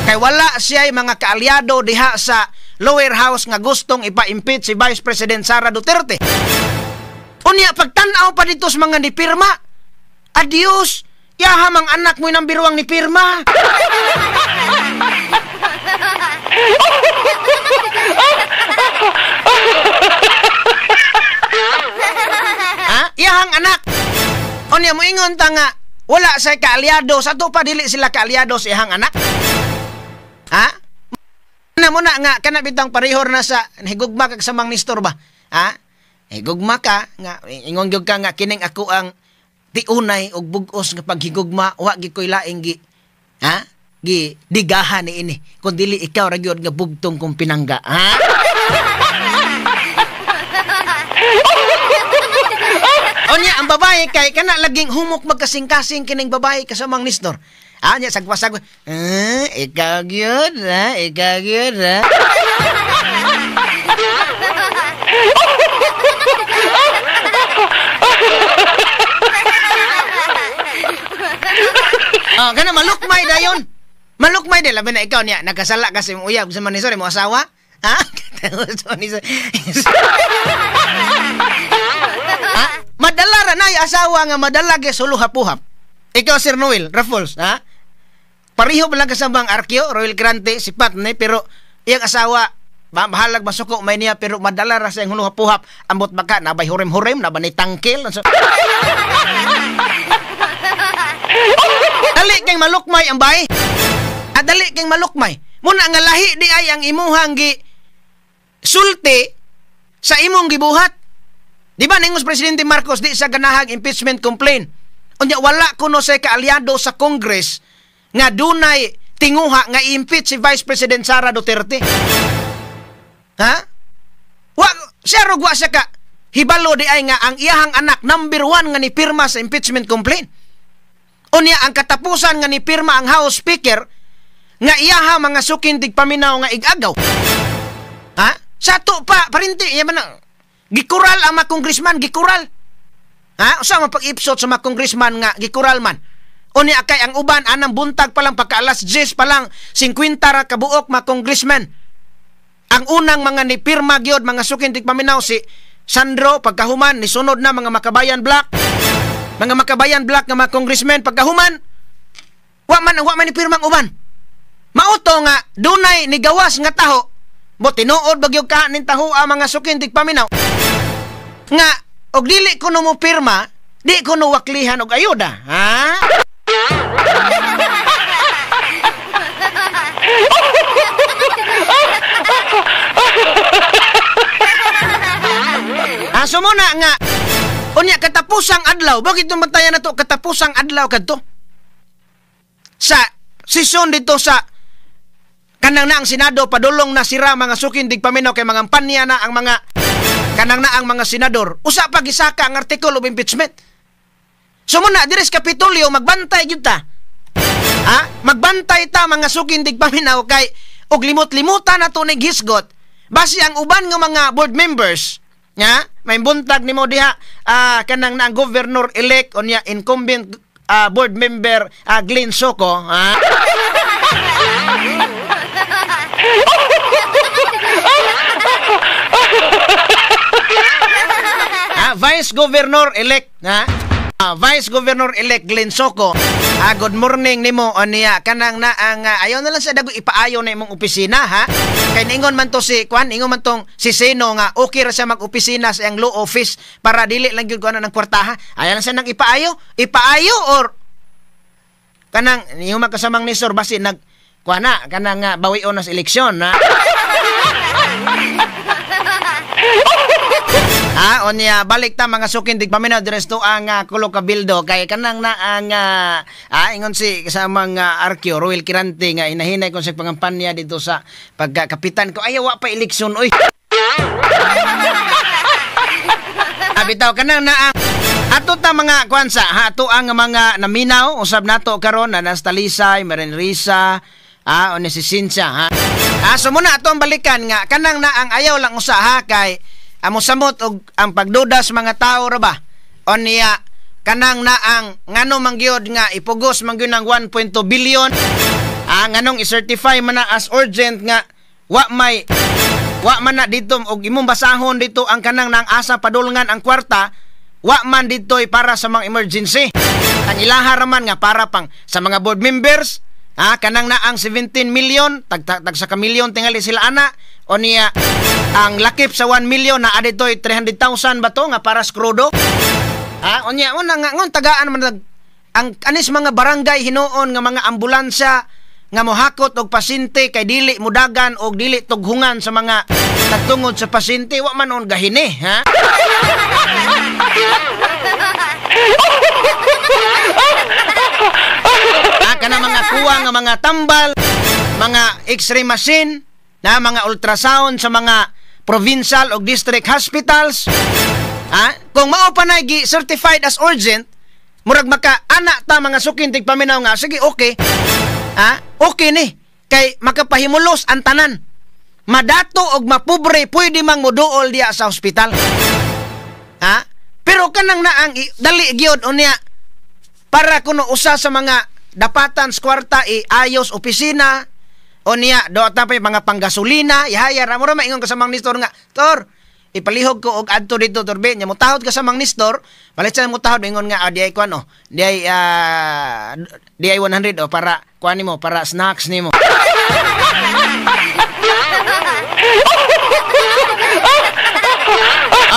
Kay wala siya mga kaalyado diha sa lower house nga gustong ipa-impeach si Vice President Sara Duterte. Unya pagtan-aw pa dito sa mga nipirma. Adios, yahamang anak mo nang biruang nipirma. Iyahang anak. Unya mo ingon ta nga wala say kaalyado sa to pa dili sila kaalyado sa iyahang anak. Na mo na nga kana bitang parehor na sa higugma kag samang nistor ba. Higugma ka nga ingon gyud ka nga kining ako ang tiunay og bug-os nga paghigugma wa gi koy laing gi digahan ni ini kun dili ikaw ra gyud nga bugtong kong pinangga. Onya ang babae kay kana laging humok magkasing-kasing kining babae kasamang nistor. Anya sagwa-sagwa. Ikaw gyud ikaw gyud kana malukmay dayon. Malukmay de labi na ikaw niya nakasala kasi mo uyab sa manisor mo asawa. Madala ra na asawa nga madala ge suluhapuhap. Ikaw Sir Noel Raffles, Pareho ba lang kasabang Arkeo, Royal Grante, sipat na pero iyang asawa mahalag masuko may niya pero madala ra sa iyang huluhapuhap. Ambot baka nabay hurem-hurem na ba ni tangkil. Dali kang malukmay ang bay. Dali kang malukmay. Muna nga lahi di ay ang imuhang gi sulti sa imong gibuhat. Di ba ningos Presidente Marcos di sa ganahag impeachment complaint. Unya wala kuno say kaalyado sa Congress nga dunay tinguha nga i-impeach si Vice President Sara Duterte. Ha? Siya rog wa siya ka hibalo di ay nga ang iyahang anak number 1 nga ni pirma sa impeachment complaint. Unya ang katapusan nga ni pirma ang House Speaker nga iyaha mga sukin tigpaminaw nga igagaw. Ha? Sa to pa parinti yaman gikural ang mga congressman, gikural. Ha? Usa man pag-ipsot sa mga congressman nga gikural man. Unya kay ang uban anang buntag pa lang pagka alas 10 pa lang 50 ra kabuok mga congressman. Ang unang mga ni pirma gyud mga sukin tigpaminaw si Sandro pagkahuman ni sunod na mga Makabayan Black. Mga Makabayan Black nga mga congressman pagkahuman wa man ni pirma ang uban. Mauto nga dunay ni gawas nga taho mo tinuod bagyo ka nin taho ang mga sukin tigpaminaw nga og dili kuno mo pirma di kuno waklihan og ayuda. Ha? Aso mo na nga unya katapusang adlaw bakit tumatayan na to katapusang adlaw kadto sa sesyon dito sa kanang na ang Senado padulong na sira mga sukin tigpaminaw kay mga panya na ang mga kanang na ang mga senador usa pa gisaka ang article of impeachment. So muna diri sa Kapitolyo magbantay gyud ta. Ha? Magbantay ta mga sukin tigpaminaw kay og limot-limutan na to ning hisgot basi ang uban nga mga board members nya may buntag nimo diha kanang na ang governor elect unya incumbent board member Glenn Soko. Ha? Vice Governor elect Vice Governor elect Glenn Soko. Good morning nimo niya kanang na ang ayaw na lang sa dago ipaayo na imong opisina ha. Kay ningon man to si Kwan, ingon man tong si Seno nga okay ra siya mag-opisina sa iyang law office para dili lang gyud kuan ng kwartaha. Ayaw na siya nang ipaayo or kanang niyo makasamang ni Sir basi nag kuana kanang bawion na sa eleksyon ha. Onya balik ta mga sukin tigpaminaw diresto ang Kulo Kabildo kay kanang na ang ingon si kasamang Arkyo Roel Kirante nga inahinay kon sa pangampanya dito sa pagkakapitan ko ayaw wa pa eleksyon oy. Bitaw kanang na ang ato ta mga kwansa ato ang mga naminaw usab nato karon na Nastalisay, Marenrisa, o si Cynthia ha. So muna ato ang balikan nga kanang na ang ayaw lang usa ha kay amo samot og ang pagduda sa mga tao ra ba o niya kanang na ang ngano mangyod nga ipugos mangyod ng 1.2 billion nganong i-certify man na as urgent nga wa man na dito og imong basahon dito ang kanang nang asa padulngan ang kwarta wa man dito'y para sa mga emergency ang ilaha raman nga para pang sa mga board members kanang na ang 17 million tag sa kamilyon tingali sila ana o niya ang lakip sa 1 million na adito'y 300,000 ba to nga para skrudo o niya una nga ngon tagaan man ang anis mga barangay hinuon nga mga ambulansya nga mohakot og pasyente kay dili mudagan og dili tughungan sa mga tagtungod sa pasyente wa man on gahini ha. Kana mga kuwa nga mga tambal, mga x-ray machine, na mga ultrasound sa mga provincial o district hospitals. Kung mao pa na certified as urgent, murag maka-ana ta mga sukin tigpaminaw nga, sige okay. Okay ni, kay makapahimulos ang tanan. Madato og mapobre, pwede mang muduol diya sa hospital. Pero kanang na ang dali gyud unya para kuno usa sa mga dapatan sa kwarta ayos opisina o niya do tapay mga panggasolina ihayar amo ra maingon ka sa mang Nestor nga Tor ipalihog ko og adto dito Torbe nya mutahod ka sa mang Nestor palit sa mutahod ingon nga di ay kuan di ay 100 para kuan nimo para snacks nimo.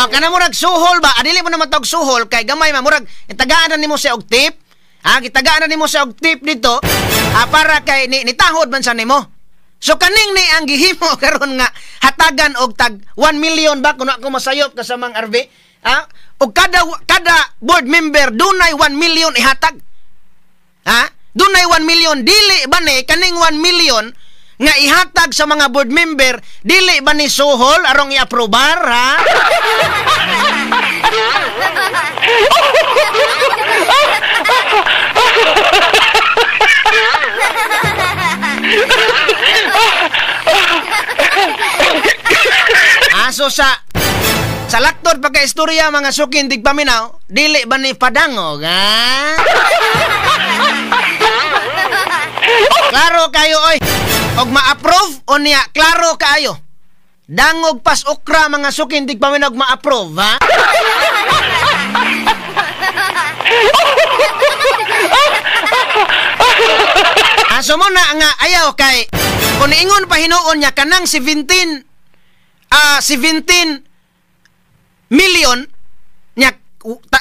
Kana murag suhol ba adili mo na matawag suhol kay gamay man murag itagaan na nimo siya og tip. Gitagaan na nimo sa og tip dito para kay nitahod man sa nimo. So kaning ni ang gihimo karon nga hatagan og tag 1 million ba kuno ako masayop ka sa mang RV. Og kada board member dunay 1 million ihatag. dunay 1 million, dili ba ni kaning 1 million nga ihatag sa mga board member, dili ba ni suhol arong i-aprobar, ha? Aso sa laktor pagka-istorya mga sukin tigpaminaw, dili ba ni padangog, ha? Klaro kayo, oy. Og ma-approve o niya, klaro kayo. Dangog pas okra mga sukin tigpaminaw ma-approve, ha? Aso mo na nga ayaw kay kung ingon pa hinuon niya kanang 17 million nya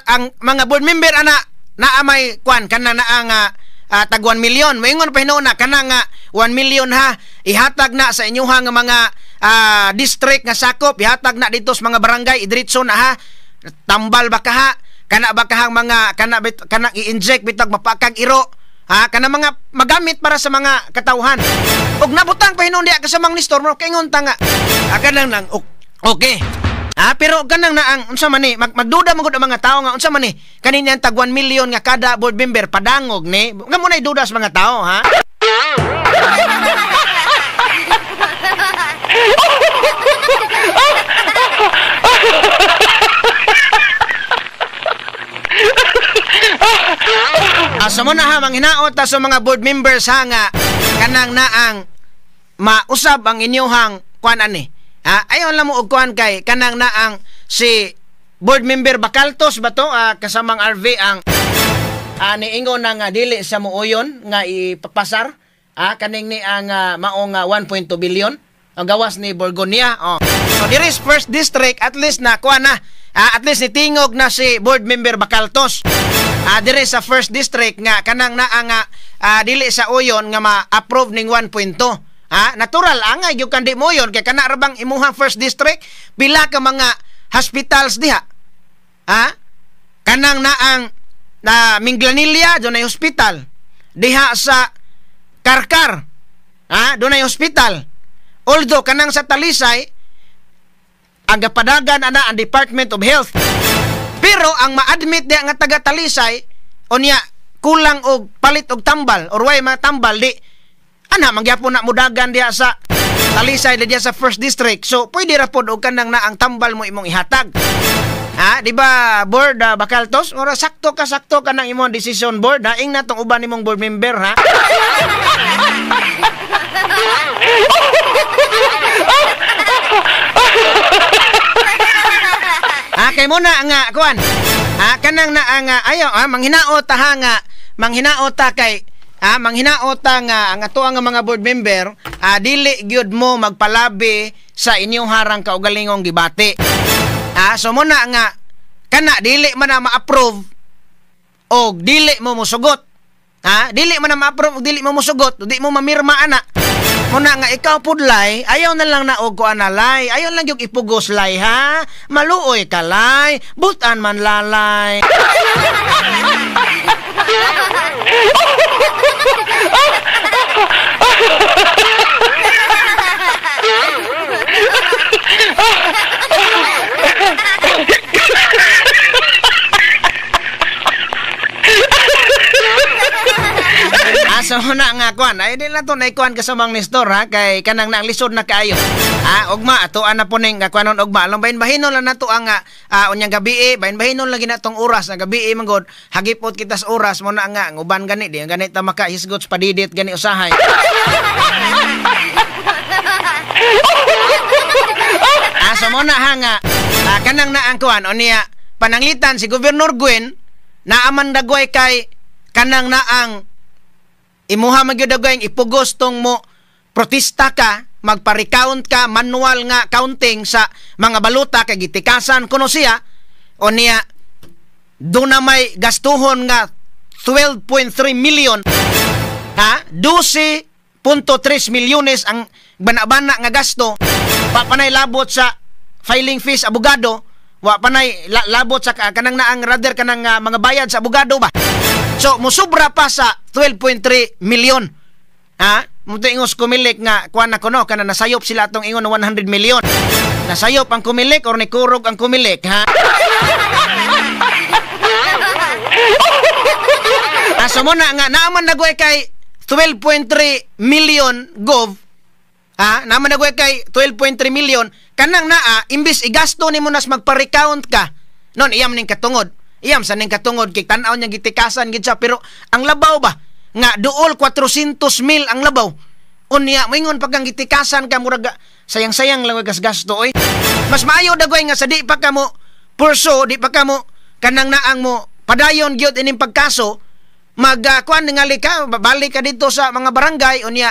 ang mga board member ana naa may kwan kana na ang tag 1 million moingon pa hinuon na kana nga 1 million ha ihatag na sa inyoha nga mga district nga sakop ihatag na dito sa mga barangay idiretso na ha tambal ba ka ha kana ba kahang mga kana i-inject bitag mapakag iro ha kana mga magamit para sa mga katawhan og nabutang pa hinuon diha kasamang ni store mo kay ingon ta nga kanang nang okay. Pero ganang na ang unsa man ni magduda man gud ang mga tao nga unsa man ni kanina ang tag 1 million nga kada board member padangog ni nga mo nay duda sa mga tao, ha? Asa mo na ha manghinaot ta sa mga board members ha nga kanang naang mausab ang inyohang kuan ani. Ayon lang mo og kuan kay kanang naang si board member Bacaltos ba to kasamang RV ang niingon na nga dili sa muuyon nga ipapasar kaning ni ang maong 1.2 billion ang gawas ni Borgonia. So there is first district at least na kuan na at least ni tingog na si board member Bacaltos. Dire sa first district nga kanang naang dili sa uyon nga ma-approve ning 1.2. Natural angay gyud kandi mo yon kay kana rabang imuhang first district pila ka mga hospitals diha. Kanang naang Minglanilla dunay hospital. Diha sa Karkar dunay hospital. Although kanang sa Talisay ang gapadagan ana ang Department of Health. Pero ang ma-admit diha nga taga Talisay unya kulang og palit og tambal or way mga tambal di ana mangyapon na mudagan diha sa Talisay diha sa first district. So pwede ra pod og kanang na ang tambal mo imong ihatag. Di ba board Bacaltos? Ora sakto ka nang imong decision board ing na tong uban nimong board member ha. Kay mo na nga kuan. Kanang na nga ayo manghinaot ta nga manghinaot ta kay manghinaot nga ang ato nga mga board member dili gyud mo magpalabi sa inyong harang kaugalingong gibati. So mo na nga kana dili man na ma-approve o dili mo musugot. Dili man na ma-approve o dili mo musugot, di mo mamirma ana. Mo na nga ikaw pudlay, ayaw na lang na og kuan lay, ayaw lang gyud ipugos lay ha. Maluoy ka lay, butan man lalay. So na nga kuan ay di na to na kuan kasamang Nestor ha kay kanang nang lisod na kaayo. Ugma ato ana po ning kuanon ugma lang bahin-bahinon lang nato ang unyang gabi bahin-bahinon lagi natong oras na gabi manggod hagipot kita sa oras mo na nga uban gani di gani ta makahisgot sa padidit gani usahay. So mo na ha nga kanang na ang kuan unya pananglitan si Gobernador Gwen na aman dagway kay kanang na ang imuha magyudagay ipugos tong mo protesta ka, magpa-recount ka, manual nga counting sa mga baluta kay gitikasan kuno siya o niya do na may gastuhon nga 12.3 million 12.3 milyones ang bana-bana nga gasto papanay labot sa filing fees abogado wa panay labot sa kanang naang rather kanang mga bayad sa abogado ba So musubra pa sa 12.3 million. Ha? Mutingos kumilik nga kuan na kuno kana nasayop sila atong ingon 100 million. Nasayop ang kumilik or nikurog ang kumilik, ha? Aso mo na nga naaman nagway kay 12.3 million gov. Ha? Naaman nagway kay 12.3 million kanang naa imbis igasto nimo nas magpa-recount ka. Non iyam ning katungod. Iyam sa ning katungod kay tan-aw niya gitikasan gid siya pero ang labaw ba nga duol 400,000 ang labaw. Unya moingon pagkang gitikasan ka murag sayang-sayang lang gas gasto oy. Mas maayo dagway nga sa di pa kamo purso, di pa kamo kanang naang mo padayon gyud ining pagkaso kuan ningali ka balik ka dito sa mga barangay unya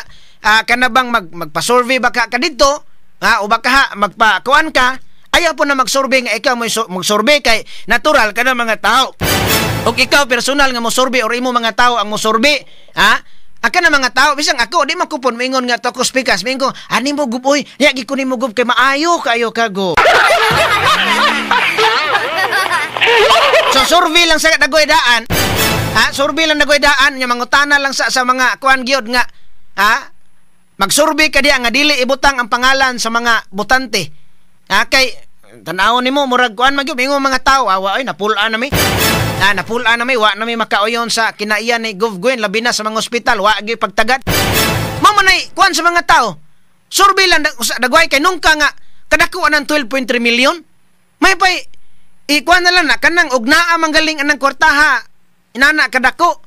kana bang magpa-survey baka ka dito o baka magpa-kuan ka ayaw po na mag-survey nga ikaw mag-survey kay natural ka na mga tao. O ikaw personal nga mo survey or imo mga tao ang mo survey, ha? Aka na mga tao bisang ako di makupon moingon nga to ko speakers mingo ani mo guboy ya gi kunin mo gub kay maayo kayo kago. So survey lang sa dagoy daan. Ha, survey lang dagoy daan nya mangutana lang sa mga kuan gyud nga ha? Mag-survey ka diya nga dili ibutang ang pangalan sa mga botante. Ha kay tan-aw nimo murag kuan magyud mingo mga tao awa ay napul-an na mi. Napul-an na mi wa na mi makauyon sa kinaiyan ni Gov Gwen labi na sa mga ospital wa gyud pagtagat. Mao man ay kuan sa mga tao. Survey lang dagway kay nungka nga kadako anang 12.3 million. May pay ikuan na lang na kanang ugnaa manggaling anang kwartaha. Inana kadako.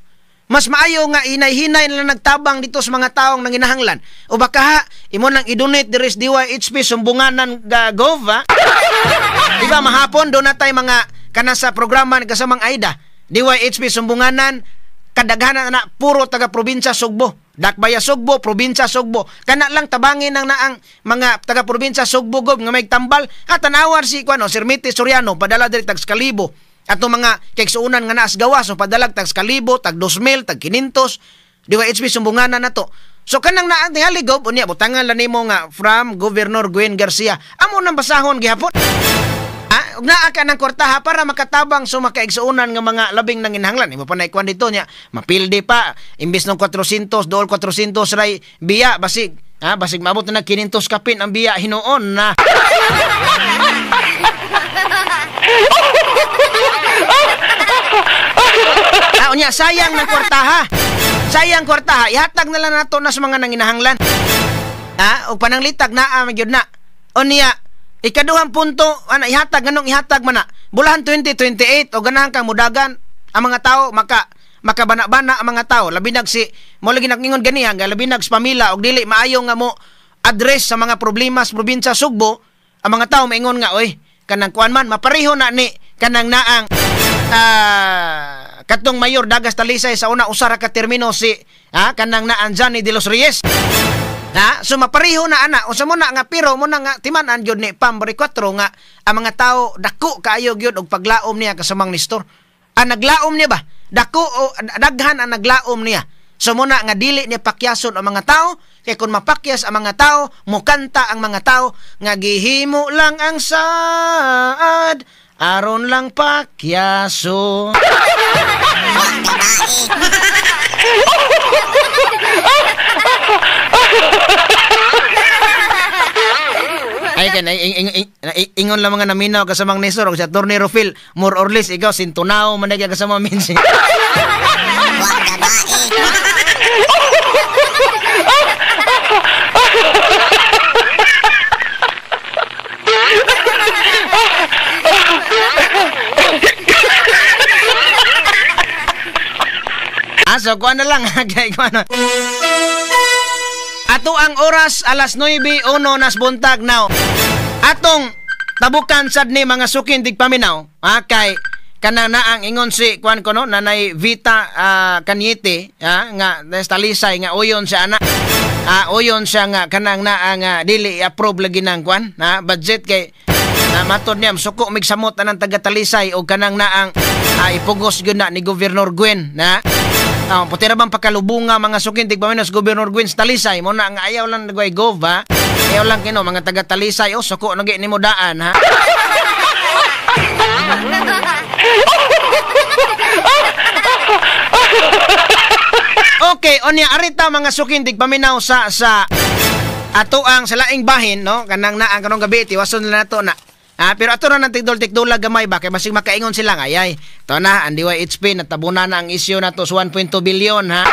Mas maayo nga inay-hinay na nagtabang dito sa mga taong nanginahanglan. O baka ha, imo nang i-donate diris DYHP sumbunganan Gov, ha? Diba mahapon doon na tayo mga kana sa programa ng kasamang AIDA. DYHP sumbunganan kadaghanan na puro taga-probinsya Sugbo. Dakbaya Sugbo, probinsya Sugbo. Kana lang tabangin ng naang mga taga-probinsya Sugbo Gov nga may tambal. At tanawar si Sir Miti Soriano padala diri tag Kalibo. Ato mga keksuunan nga naas gawas so padalag tag 1,000, tag 2,000, tag 500 DYHP sumbunganan na to. So kanang naantingali Gov unya butangan lang nimo nga from Governor Gwen Garcia. Amo nang basahon gihapon. Ha, naa ka ng kwartaha para makatabang so makaigsuunan nga mga labing nanginahanglan. Imo pa na ikuan dito nya mapildi pa imbis ng 400 dool 400 ray biya basig. Ha, basig maabot na 500 kapin ang biya hinuon na. Unya sayang ng kwartaha. Sayang kwartaha. Ihatag na lang nato na sa mga nanginahanglan. Ha, og pananglitag naa magyud na. Unya ikaduhang punto ana ihatag nganong ihatag man na. Bulahan 2028 o ganahan kang mudagan ang mga tao makabana-bana ang mga tao. Labi nag si mo lagi nakingon ganihan nga labi nag sa pamilya og dili maayo nga mo address sa mga problema sa probinsya Sugbo. Ang mga tao maingon nga oy kanang kuan man mapareho na ni kanang naang katong mayor Dagas Talisay sa una usara ka termino si kanang naan Johnny De Los Reyes. Ha, so mapareho na ana usa mo na nga pero mo na nga timan-an gyud ni Pam 4 nga ang mga tao dako kaayo gyud og paglaom niya kasamang Nestor. Naglaom niya ba? Dako o daghan ang naglaom niya. So mo na nga dili niya pakyason ang mga tao kay kun mapakyas ang mga tao mukanta ang mga tao nga gihimo lang ang saad aron lang pakyaso. Ay kan ingon lang mga naminaw kasamang Nestor og sa Tornero Phil more or less ikaw sintunaw man nagya kasama minsi. So kuha na lang kay kuha na. Ato ang oras alas 9:01 nas buntag now. Atong tabukan sad ni mga sukin tigpaminaw. Kay kana na ang ingon si kuan ko no nanay Vita Kanyete nga Talisay nga uyon siya ana. Uyon siya nga kanang na nga dili approve lagi nang kuan budget kay matod niya suko mig samot anang taga Talisay og kanang na ang ipugos gyud na ni Governor Gwen na puti ra bang pakalubunga mga sukin tigpaminos Governor Gwen Talisay mo na nga ayaw lang nagway Gov ha. Ayaw lang kino mga taga Talisay suko nagi nimo daan ha. Onya arita mga sukin tigpaminaw sa ato ang sa laing bahin, no? Kanang na ang kanong gabi tiwason na nato na. Pero ato na nang tigdol-tigdula gamay ba kay masig makaingon sila ayay. To na ang DYHP natabunan na ang isyu na to sa 1.2 billion ha.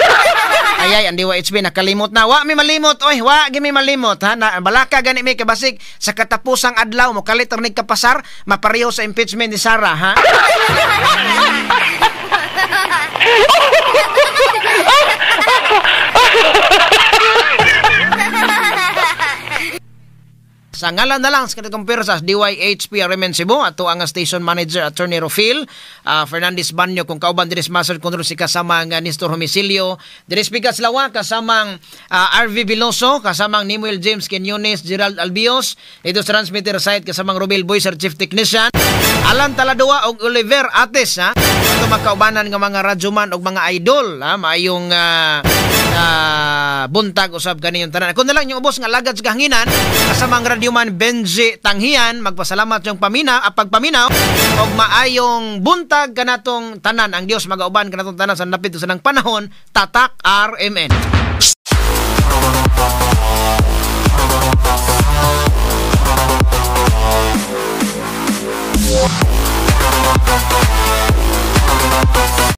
Ayay ang DYHP nakalimot na. Wa mi malimot oy, wa gimi malimot ha. Na, balaka gani mi kay basig sa katapusang adlaw mo kalit ni kapasar mapareho sa impeachment ni Sara ha. Sa ngalan na lang sa katumpir sa DYHP Remen Cebu ato ang station manager Attorney Rofil Fernandez Banyo kung kauban diris master control si kasamang Nestor Homicilio diris Pigas Lawa kasamang RV Veloso kasamang Nimuel James Quinones Gerald Albios ito sa transmitter site kasamang Robel Boyser Chief Technician Alan Taladua og Oliver Ates ha ato makaubanan nga mga radyoman og mga idol ha maayong buntag usab kaniyong tanan kun na lang yung ubos nga lagad sa kahanginan kasamang radyoman Benji Tanghian magpasalamat yung pagpaminaw og maayong buntag kanatong tanan ang Dios magauban kanatong tanan sa napit sa nang panahon tatak RMN.